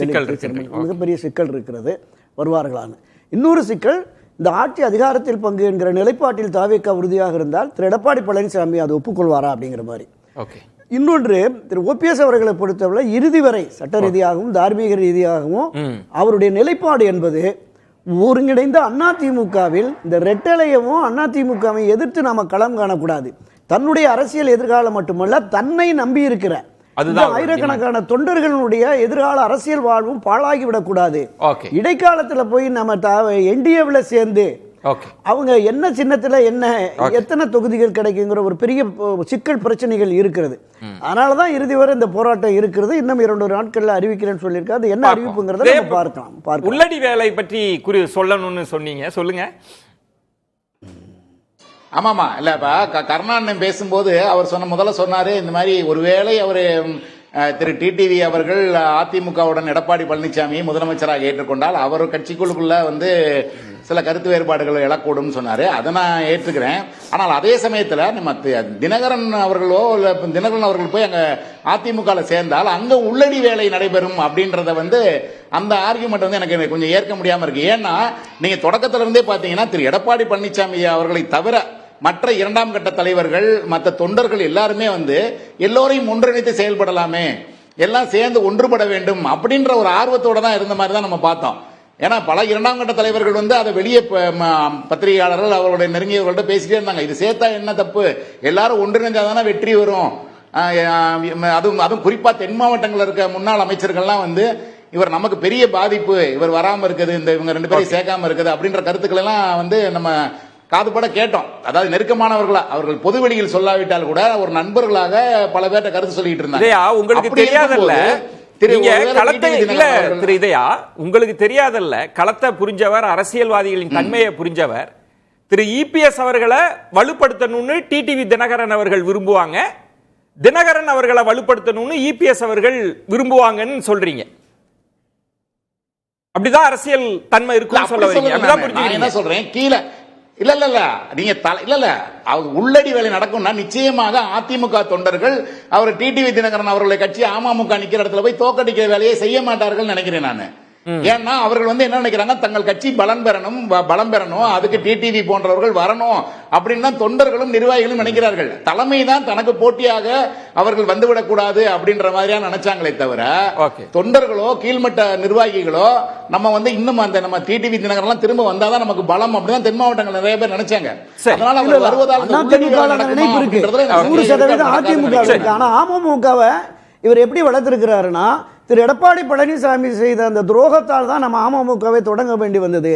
மிகப்பெரிய சிக்கல் இருக்கிறது. வருவார்களான இன்னொரு சிக்கல், இந்த ஆட்சி அதிகாரத்தில் பங்கு என்கிற நிலைப்பாட்டில் தாவேகா உறுதியாக இருந்தால் திரு எடப்பாடி பழனிசாமி அதை ஒப்புக்கொள்வாரா அப்படிங்கிற மாதிரி. இன்னொன்று, திரு ஓபிஎஸ் அவர்களை பொறுத்தவரை இறுதி வரை சட்ட ரீதியாகவும் தார்மீக ரீதியாகவும் அவருடைய நிலைப்பாடு என்பது ஒருங்கிணைந்த அதிமுகவில் இந்த ரெட்டலையவும் அதிமுகவை எதிர்த்து நாம களம் காணக்கூடாது. தன்னுடைய அரசியல் எதிர்காலம் மட்டுமல்ல, தன்னை நம்பி இருக்கிற ஆயிரக்கணக்கான தொண்டர்களுடைய எதிர்கால அரசியல் வாழ்வும் பாழாகிவிடக்கூடாது. இடைக்காலத்தில் போய் நம்ம என்டிஏவில் சேர்ந்து அவங்க என்ன சின்னத்தில் என்ன எத்தனை தொகுதிகள் கிடைக்குங்கிற ஒரு பெரிய சிக்கல் பிரச்சனைகள் இருக்கிறது. அதனாலதான் இறுதி வரை இந்த போராட்டம் இருக்கிறது. இன்னும் 2 நாட்கள்ல அறிவிக்கிறேன்னு சொல்லியிருக்காரு. அது என்ன அறிவிப்புங்கிறத நம்ம பார்க்கலாம். உள்ளடி வேலை பற்றி சொல்லணும்னு சொன்னீங்க, சொல்லுங்க. ஆமாமா, இல்ல இப்ப கருணாநிதி பேசும்போது அவர் முதல்ல சொன்னாரு, இந்த மாதிரி ஒருவேளை அவரு திரு டிடிவி அவர்கள் அதிமுகவுடன் எடப்பாடி பழனிசாமியை முதலமைச்சராக ஏற்றுக்கொண்டால் அவர் கட்சிக்குள்ளுக்குள்ள சில கருத்து வேறுபாடுகள் எழக்கூடும் சொன்னாரு. அதை நான் ஏற்றுக்கிறேன். ஆனால் அதே சமயத்தில் நம்ம தினகரன் அவர்களோ இல்ல தினகரன் அவர்கள் போய் அங்க அதிமுக சேர்ந்தால் அங்க உள்ளடி வேலை நடைபெறும் அப்படின்றத அந்த ஆர்குமெண்ட் எனக்கு கொஞ்சம் ஏற்க முடியாம இருக்கு. ஏன்னா நீங்க தொடக்கத்துல இருந்தே பாத்தீங்கன்னா திரு எடப்பாடி பழனிசாமி அவர்களை தவிர மற்ற 2ஆம் கட்ட தலைவர்கள் மற்ற தொண்டர்கள் எல்லாருமே எல்லோரையும் ஒன்றிணைத்து செயல்படலாமே, எல்லாம் சேர்ந்து ஒன்றுபட வேண்டும் அப்படின்ற ஒரு ஆர்வத்தோட தான் இருந்த மாதிரி தான் நம்ம பார்த்தோம். ஏன்னா பல 2ஆம் கட்ட தலைவர்கள் அதை வெளியே பத்திரிகையாளர்கள் அவர்களுடைய நெருங்கியவர்கள்ட்ட பேசிட்டே இருந்தாங்க. இது சேர்த்தா என்ன தப்பு, எல்லாரும் ஒன்றிணைஞ்சாதானே வெற்றி வரும். அதுவும் குறிப்பா தென் மாவட்டங்களில் இருக்க முன்னாள் அமைச்சர்கள்லாம் இவர் நமக்கு பெரிய பாதிப்பு, இவர் வராம இருக்குது, இவங்க 2 பேரும் சேர்க்காம இருக்குது அப்படின்ற கருத்துக்கள் எல்லாம் நம்ம காதுபட கேட்டோம். அதாவது நெருக்கமானவர்களா அவர்கள் பொதுவெளியில் சொல்லாவிட்டால் கூட ஒரு நண்பர்களாக பல பேர்ட்ட கருத்து சொல்லிட்டு இருந்தாங்க. உங்களுக்கு தெரியாதல்ல உங்களுக்கு தெரியாதல்ல, களத்தை புரிஞ்சவர், அரசியல்வாதிகளின் தன்மையை புரிஞ்சவர். திரு இபிஎஸ் அவர்களை வலுப்படுத்தணும்னு டிடிவி தினகரன் அவர்கள் விரும்புவாங்க, தினகரன் அவர்களை வலுப்படுத்தணும்னு இபிஎஸ் அவர்கள் விரும்புவாங்கன்னு சொல்றீங்க. அப்படிதான் அரசியல் தன்மை இருக்கும் சொல்ல வரீங்க. அப்படிதான் புரிஞ்சுக்கிறீங்க. என்ன சொல்றேன் கீழே இல்ல நீங்க உள்ளடி வேலை நடக்கும்னா நிச்சயமாக அதிமுக தொண்டர்கள் அவர் டிடிவி தினகரன் அவர்களுடைய கட்சி அமமுக நிக்கிற இடத்துல போய் தோக்கடிக்கிற வேலையை செய்ய மாட்டார்கள் நினைக்கிறேன் நான். ஏன்னா அவர்கள் என்ன நினைக்கிறாங்க, தங்கள் கட்சி பலம் பெறணும், அதுக்கு டிடிவி போன்றவர்கள் வரணும் அப்படின்னு தான் தொண்டர்களும் நிர்வாகிகளும் நினைக்கிறார்கள். தலைமை தான் தனக்கு போட்டியாக அவர்கள் வந்துவிடக் கூடாது அப்படின்ற மாதிரியா நினைச்சாங்களே தவிர தொண்டர்களோ கீழ்மட்ட நிர்வாகிகளோ நம்ம இன்னும் நம்ம டிடிவி தினகரன் திரும்ப வந்தாதான் நமக்கு பலம் அப்படிதான் தென் மாவட்டங்கள் நிறைய பேர் நினைச்சாங்க. அதனால அவர் வருவதால் அமமுகவை இவர் எப்படி வளர்த்திருக்கிறாருன்னா, திரு எடப்பாடி பழனிசாமி செய்த அந்த துரோகத்தால் தான் நம்ம அமமுகவை தொடங்க வேண்டி வந்தது.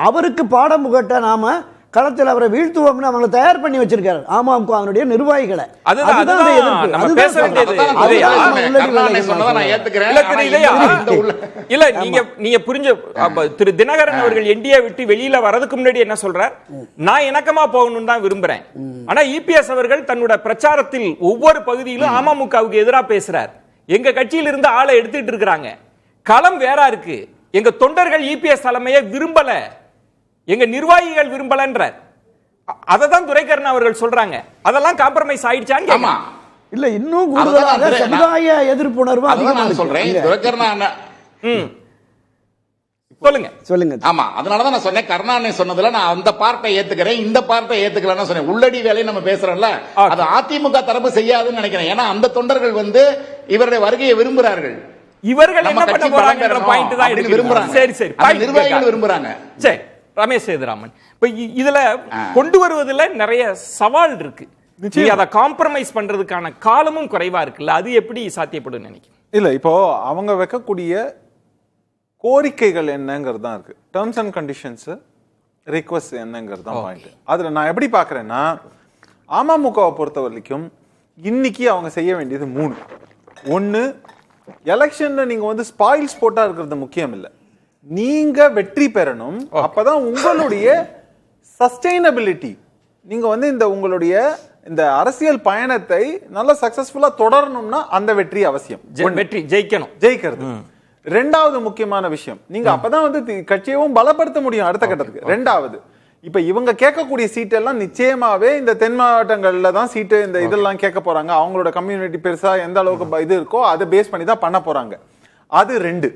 அவருக்கு பாடம் புகட்ட நாம களத்தில் அவரை வீழ்த்துவோம்னு அவங்களை தயார் பண்ணி வச்சிருக்காரு அமமுகவினுடைய நிர்வாகிகளை. இல்ல நீங்க புரிஞ்ச திரு தினகரன் அவர்கள் என்டிஏ விட்டு வெளியில வரதுக்கு முன்னாடி என்ன சொல்றார், நான் இணக்கமா போகணும்னு தான் விரும்புறேன். ஆனா இபிஎஸ் அவர்கள் தன்னுடைய பிரச்சாரத்தில் ஒவ்வொரு பகுதியிலும் அமமுகவுக்கு எதிராக பேசுறார். எங்க கட்சியில் இருந்து ஆளை எடுத்துட்டு இருக்கிறாங்க, களம் வேற இருக்கு, எங்க தொண்டர்கள் இபிஎஸ் தலைமையை விரும்பல, எங்க நிர்வாகிகள் விரும்பலன்ற அததான் துரைக்கண்ணு அவர்கள் சொல்றாங்க. அதெல்லாம் காம்ப்ரமைஸ் ஆயிடுச்சான்னு இல்ல, இன்னும் கூடுதலாக சமுதாய எதிர்ப்புணர்வு அதிகமாக சொல்றேன். சொல்லுங்க. ஆமா, அதனாலதான் நான் சொன்னேன், கருணாநிதி சொன்னதுல நான் அந்த பார்ட்டை ஏத்துக்கிறேன், இந்த பார்ட்டை ஏத்துக்கலன்னு சொன்னேன். உள்ளடி வேலை நம்ம பேசுறோம்ல, அது அதிமுக தரப்பு செய்யாதுன்னு நினைக்கிறேன். ஏன்னா அந்த தொண்டர்கள் இவருடைய வருகையை விரும்புகிறார்கள். இவர்கள் என்ன பண்ண போறாங்கன்ற பாயிண்ட் தான் விரும்புறாங்க. சரி சரி, நிர்வாகிகள் விரும்புறாங்க. சரி, ரமேஷ் சேதுராமன், இப்ப இதுல கொண்டு வருவதில் நிறைய சவால் இருக்கு. அதை காம்ப்ரமைஸ் பண்றதுக்கான காலமும் குறைவா இருக்குல்ல, அது எப்படி சாத்தியப்படும் நினைக்கிறேன்? இல்ல, இப்போ அவங்க வைக்கக்கூடிய கோரிக்கைகள் என்னங்கிறது தான் இருக்கு. டேர்ம்ஸ் அண்ட் கண்டிஷன்ஸ், ரிக்வஸ்ட் என்னங்கிறது தான் பாயிண்ட். அதுல நான் எப்படி பாக்குறேன்னா, அமமுகவை பொறுத்த வரைக்கும் இன்னைக்கு அவங்க செய்ய வேண்டியது 3. 1, எலெக்ஷன்ல நீங்க ஸ்பாயில்ஸ் போட்டா இருக்கிறது முக்கியம் இல்லை. நீங்க வெற்றி பெறணும். அப்பதான் உங்களுடைய சஸ்டைனபிலிட்டி, நீங்க வந்து இந்த உங்களுடைய இந்த அரசியல் பயணத்தை நல்ல சக்சஸ்ஃபுல்லா தொடரணும்னா அந்த வெற்றி அவசியம். வெற்றி ஜெயிக்கிறது. ரெண்டாவது முக்கியமான விஷயம், நீங்க அப்பதான் வந்து கட்சியவும் பலப்படுத்த முடியும் அடுத்த கட்டத்துக்கு. ரெண்டாவது, இப்ப இவங்க கேட்கக்கூடிய சீட் எல்லாம் நிச்சயமாவே இந்த தென் மாவட்டங்கள்ல தான் சீட்டு இந்த இதெல்லாம் கேட்க போறாங்க. அவங்களோட கம்யூனிட்டி பெருசா எந்த அளவுக்கு இது இருக்கோ அதை பேஸ் பண்ணி தான் பண்ண போறாங்க. அது 2.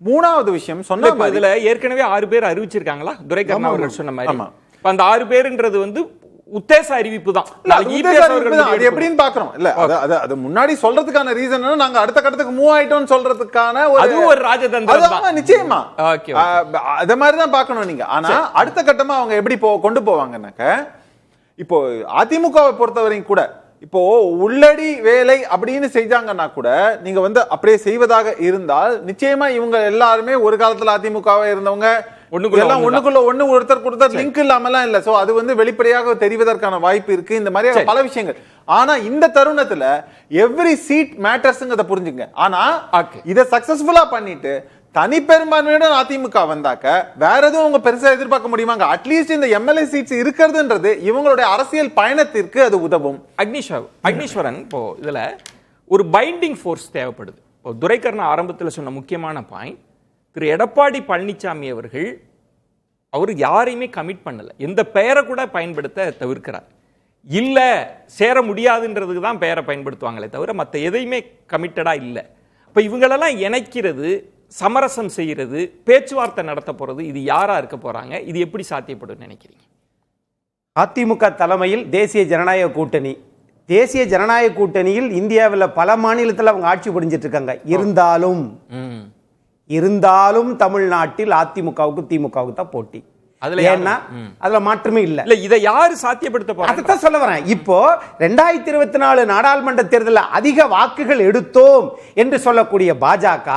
மூணாவது விஷயம் சொன்ன இதுல ஏற்கனவே 6 பேர் அறிவிச்சிருக்காங்களா துரைக்கண்ணா அவர்கள் சொன்ன மாதிரி. அந்த 6 பேருன்றது வந்து உத்தேச அறிவிப்பு தான். அது எப்படின்னு பாக்குறோம் இல்ல, அது முன்னாடி சொல்றதுக்கான ரீசன் நாங்க அடுத்த கட்டத்துக்கு மூவ் ஆயிட்டோம் சொல்றதுக்கான ஒரு ராஜதந்திரம் நிச்சயமா அத மாதிரி தான் பார்க்கணும் நீங்க. ஆனா அடுத்த கட்டமா அவங்க எப்படி கொண்டு போவாங்கன்னாக்க, இப்போ அதிமுகவை பொறுத்தவரைக்கும் கூட இப்போ உள்ளடி வேலை அப்படின்னு செஞ்சாங்கன்னா கூட நீங்க வந்து அப்படியே செய்வதாக இருந்தால் நிச்சயமா இவங்க எல்லாருமே ஒரு காலத்துல அதிமுகவா இருந்தவங்க ஒண்ணுக்குள்ள ஒண்ணு ஒருத்தர் லிங்க் இல்லாமலாம் இல்ல. சோ அது வந்து வெளிப்படையாக தெரிவதற்கான வாய்ப்பு இருக்கு. இந்த மாதிரி பல விஷயங்கள். ஆனா இந்த தருணத்துல எவ்ரி சீட் மேட்டர்ஸ்ங்கறத புரிஞ்சுங்க. ஆனா இத சக்சஸ்ஃபுல்லா பண்ணிட்டு தனி பெரும்பான்மையுடன் அதிமுக வந்தாக்க வேற எதுவும் அவங்க பெருசா எதிர்பார்க்க முடியுமாங்க? அட்லீஸ்ட் இந்த எம்எல்ஏ சீட்ஸ் இருக்கிறதுன்றது இவங்களுடைய அரசியல் பயணத்திற்கு அது உதவும். அக்னீஸ்வரன், இப்போ இதுல ஒரு பைண்டிங் ஃபோர்ஸ் தேவைப்படுது. இப்போ துரைக்கண்ணா ஆரம்பத்தில் சொன்ன முக்கியமான பாயிண்ட், திரு எடப்பாடி பழனிசாமி அவர்கள் அவர் யாரையுமே கமிட் பண்ணல, எந்த பெயரை கூட பயன்படுத்த தவிர்க்கிறார். இல்ல சேர முடியாதுன்றதுக்கு தான் பெயரை பயன்படுத்துவாங்களே தவிர மற்ற எதையுமே கமிட்டடா இல்லை. இப்போ இவங்களெல்லாம் இணைக்கிறது, சமரசம் செய்யறது, பேச்சுவார்த்தை நடத்த போறது, இது யாரா இருக்க போறாங்க? இது எப்படி சாத்தியப்படும் நினைக்கிறீங்க? அதிமுக தலைமையில் தேசிய ஜனநாயக கூட்டணி, தேசிய ஜனநாயக கூட்டணியில் இந்தியாவில் பல மாநிலத்தில் அவங்க ஆட்சி புரிஞ்சிட்டு இருக்காங்க. இருந்தாலும் தமிழ்நாட்டில் அதிமுகவுக்கு திமுகவுக்கு தான் போட்டி. அதுல மாற்றமே இல்ல. இதை யாரு சாத்தியப்படுத்த போறாங்க? அதான் சொல்ல வரேன். இப்போ 2024 நாடாளுமன்ற தேர்தலில் அதிக வாக்குகள் எடுத்தோம் என்று சொல்லக்கூடிய பாஜக,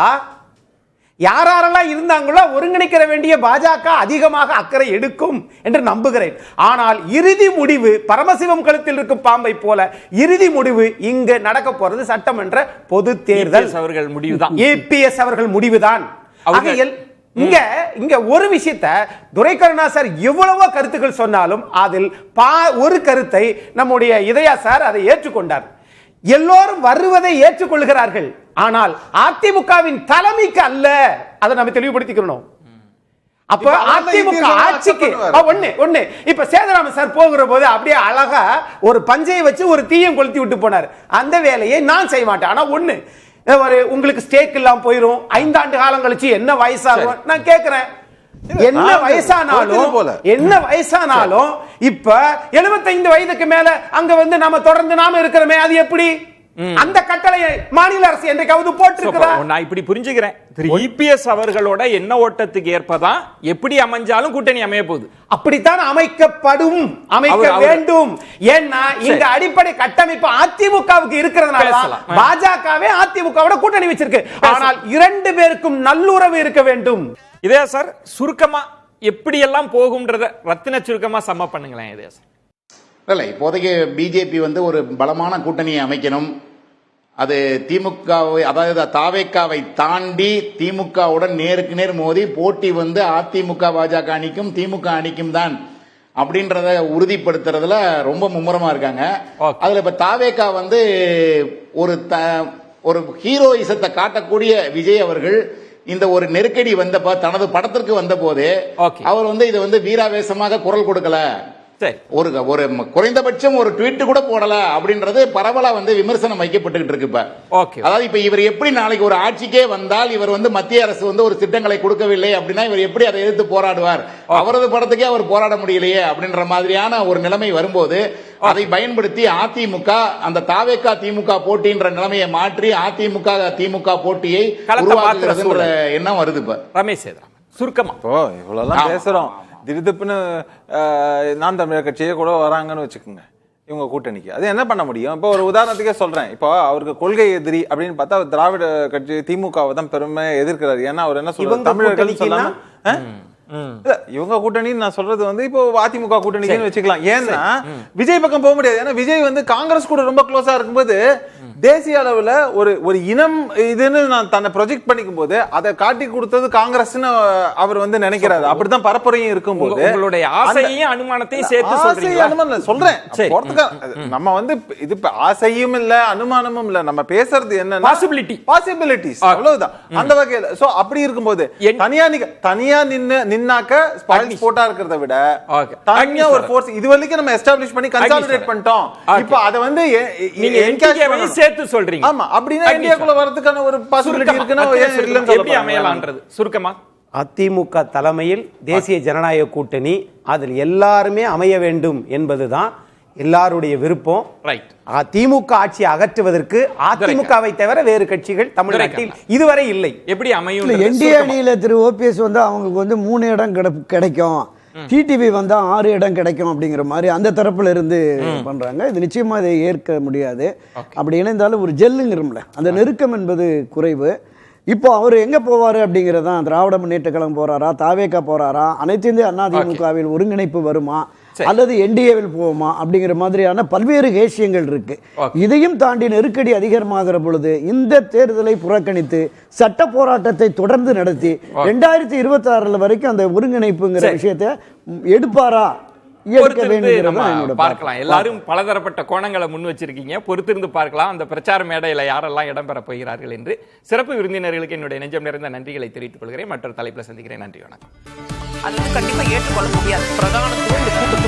யாரெல்லாம் இருந்தாங்களோ ஒருங்கிணைக்க வேண்டிய பாஜக அதிகமாக அக்கறை எடுக்கும் என்று நம்புகிறேன். ஆனால் இறுதி முடிவு பரமசிவம் கழுத்தில் இருக்கும் பாம்பை போல இறுதி முடிவு இங்கு நடக்க போறது சட்டமன்ற பொது தேர்தல் அவர்கள் முடிவுதான், ஏபிஎஸ் அவர்கள் முடிவுதான். இங்க ஒரு விஷயத்தை துரைக்கண்ணா சார் எவ்வளவோ கருத்துக்கள் சொன்னாலும் அதில் ஒரு கருத்தை நம்முடைய இதயா சார் அதை ஏற்றுக்கொண்டார். எல்லோரும் வருவதை ஏற்றுக்கொள்கிறார்கள், ஆனால் அதிமுகவின் தலைமைக்கு அல்ல. அதை நம்ம தெளிவுபடுத்திக்கணும். அப்ப அதிமுக ஆட்சிக்கு ஒண்ணு இப்ப சேதராம சார் போகிற போது அப்படியே அழகா ஒரு பஞ்சையை வச்சு ஒரு தீயம் கொளுத்தி விட்டு போனார். அந்த வேலையை நான் செய்ய மாட்டேன். ஆனா ஒண்ணு, உங்களுக்கு ஸ்டேக் எல்லாம் போயிரும், 5 ஆண்டு காலம் கழிச்சு என்ன வயசாகும் நான் கேட்கிறேன். என்ன வயசானாலும் இப்ப 75 வயதுக்கு மேல அங்க வந்து நாம தொடர்ந்து நாம இருக்கிறோமே, அது எப்படி? அந்த கட்டளையை மாநில அரசு என்றைக்காவது போட்டிருக்கிறா? நான் இப்படி புரிஞ்சுக்கிறேன். இபிஎஸ் அவர்களோட என்ன ஓட்டத்துக்கு ஏற்பதான் எப்படி அமைஞ்சாலும் கூட்டணி அமைய போகுது. அப்படித்தான் அமைக்கப்படும், அமைக்க வேண்டும். ஏன்னா இங்க அடிப்படை கட்டமைப்பு அதிமுகவுக்கு இருக்கிறதுனால பாஜகவே அதிமுகவோட கூட்டணி வச்சிருக்கு. ஆனால் 2 பேருக்கும் நல்லுறவு இருக்க வேண்டும். இதே சார் சுருக்கமா எப்படி எல்லாம் போகும்ன்றத ரத்தின சுருக்கமா சம்ம பண்ணுங்களேன். இதே சார் இல்லை, இப்போதைக்கு பிஜேபி வந்து ஒரு பலமான கூட்டணியை அமைக்கணும். அது திமுகவை, அதாவது தாவேக்காவை தாண்டி திமுகவுடன் நேருக்கு நேர் மோதி போட்டி வந்து அதிமுக பாஜக அணிக்கும் திமுக அணிக்கும் தான் அப்படின்றத உறுதிப்படுத்துறதுல ரொம்ப மும்முரமா இருக்காங்க. அதுல இப்ப தாவேக்கா வந்து ஒரு ஹீரோயிசத்தை காட்டக்கூடிய விஜய் அவர்கள் இந்த ஒரு நெருக்கடி வந்தப்ப தனது படத்திற்கு வந்த போது அவர் வந்து இது வந்து வீராவேசமாக குரல் கொடுக்கல, ஒரு குறைந்தபட்சம் ஒரு ட்வீட் கூட போடல அப்படின்றது பரவலா வந்து விமர்சனம் வைக்கப்பட்டு இருக்கு. அதாவது இப்ப இவர் எப்படி நாளைக்கு ஒரு ஆட்சிக்கே வந்தால் இவர் வந்து மத்திய அரசு வந்து ஒரு திட்டங்களை கொடுக்கவில்லை அப்படின்னா இவர் எப்படி அதை எதிர்த்து போராடுவார்? அவரது படத்துக்கே அவர் போராட முடியலையே அப்படின்ற மாதிரியான ஒரு நிலைமை வரும்போது அதை பயன்படுத்தி அதிமுக அந்த தாவேக்கா திமுக போட்டின்ற நிலைமையை மாற்றி அதிமுக திமுக போட்டியை உருவாக்குறதுன்ற எண்ணம் வருது. இப்ப ரமேஷ் சுருக்கமா இவ்வளவு பேசுறோம், திடீர்னு நான் தமிழர் கட்சியே கூட வராங்கன்னு வச்சுக்கோங்க இவங்க கூட்டணிக்கு. அது என்ன பண்ண முடியும்? இப்போ ஒரு உதாரணத்துக்கே சொல்றேன். இப்போ அவருக்கு கொள்கை எதிரி அப்படின்னு பார்த்தா அவர் திராவிட கட்சி திமுகவை தான் பெருமை எதிர்க்கிறார். ஏன்னா அவர் என்ன சொல்றாரு, தமிழர்கள் சொல்லாம இல்ல இவங்க கூட்டணின்னு நான் சொல்றது வந்து இப்போ அதிமுக கூட்டணின்னு வச்சுக்கலாம். ஏன்னா விஜய் பக்கம் போக முடியாது. ஏன்னா விஜய் வந்து காங்கிரஸ் கூட ரொம்ப க்ளோஸா இருக்கும்போது தேசிய அளவுல ஒரு இனம் இதுன்னு நான் தன்னை ப்ரொஜெக்ட் பண்ணிக்கும் போது அதை காட்டி கொடுத்தது காங்கிரஸ்னு அவர் வந்து நினைக்கிறாரு. அப்படிதான் பரப்புரையும் இருக்கும்போது உங்களுடைய ஆசையையும் அனுமானத்தையும் சேர்த்து சொல்றீங்க. சொல்றேன் நம்ம வந்து இது ஆசையும் இல்ல அனுமானமும் இல்ல, நம்ம பேசுறது என்னன்னா பாசிபிலிட்டிஸ் அவ்வளவுதான். அந்த வகையில சோ அப்படி இருக்கும்போது தனியா நின்னாக்க ஸ்பாயில் ஸ்போர்ட்டா இருக்கிறத விட தனியா ஒரு ஃபோர்ஸ் இது வரைக்கும் நம்ம எஸ்டாப்லிஷ் பண்ணி கன்சாலிடேட் பண்ணிட்டோம். இப்போ அத வந்து நீங்க என்கேஜ் சேர்த்து சொல்றீங்க. ஆமா, அப்படினா இந்தியாக்குள்ள வரதுக்கான ஒரு பாசிபிலிட்டி இருக்குன்னா இல்லன்னு எப்படி அமையலாம்ன்றது சுருக்கமா அதிமுக தலைமையில் தேசிய ஜனநாயக கூட்டணி அதில் எல்லாருமே அமைய வேண்டும் என்பதுதான் எல்லாருடைய விருப்பம். திமுக ஆட்சியை அகற்றுவதற்கு அதிமுகவை தவிர வேறு கட்சிகள் தமிழ்நாட்டில் இதுவரை இல்லை. எப்படி அமையும்? என்டிஏ அணியில திரு ஓபிஎஸ் வந்து அவங்களுக்கு வந்து 3 இடம் கிடைக்கும், டிடிவி வந்தா 6 இடம் கிடைக்கும் அப்படிங்கிற மாதிரி அந்த தரப்புல இருந்து பண்றாங்க. இது நிச்சயமா இதை ஏற்க முடியாது. அப்படி இணைந்தாலும் ஒரு ஜெல்லுங்கிறோம்ல, அந்த நெருக்கம் என்பது குறைவு. இப்போ அவர் எங்க போவாரு அப்படிங்கறதான், திராவிட முன்னேற்ற கழகம் போறாரா, தாவேகா போறாரா, அனைத்து இந்திய அண்ணா திமுகவில் ஒருங்கிணைப்பு வருமா, அல்லது என்டிஏவில் போவோமா அப்படிங்கிற மாதிரியான பல்வேறு கேசியங்கள் இருக்கு. இதையும் தாண்டி நெருக்கடி அதிகமாகிற பொழுது இந்த தேர்தலை புறக்கணித்து சட்ட போராட்டத்தை தொடர்ந்து நடத்தி 2026 வரைக்கும் அந்த ஒருங்கிணைப்புங்கிற விஷயத்தை எடுப்பாரா பார்க்கலாம். எல்லாரும் பலதரப்பட்ட கோணங்களை முன் வச்சிருக்கீங்க, பொறுத்திருந்து பார்க்கலாம் அந்த பிரச்சார மேடையில யாரெல்லாம் இடம்பெற போகிறார்கள் என்று. சிறப்பு விருந்தினர்களுக்கு என்னுடைய நெஞ்சம் நிறைந்த நன்றிகளை தெரிவித்துக் கொள்கிறேன். மற்றொரு தலைப்புல சந்திக்கிறேன். நன்றி, வணக்கம். அது வந்து கண்டிப்பா ஏற்றுக்கொள்ள முடியாது. பிரதான கூட்டப்பட்ட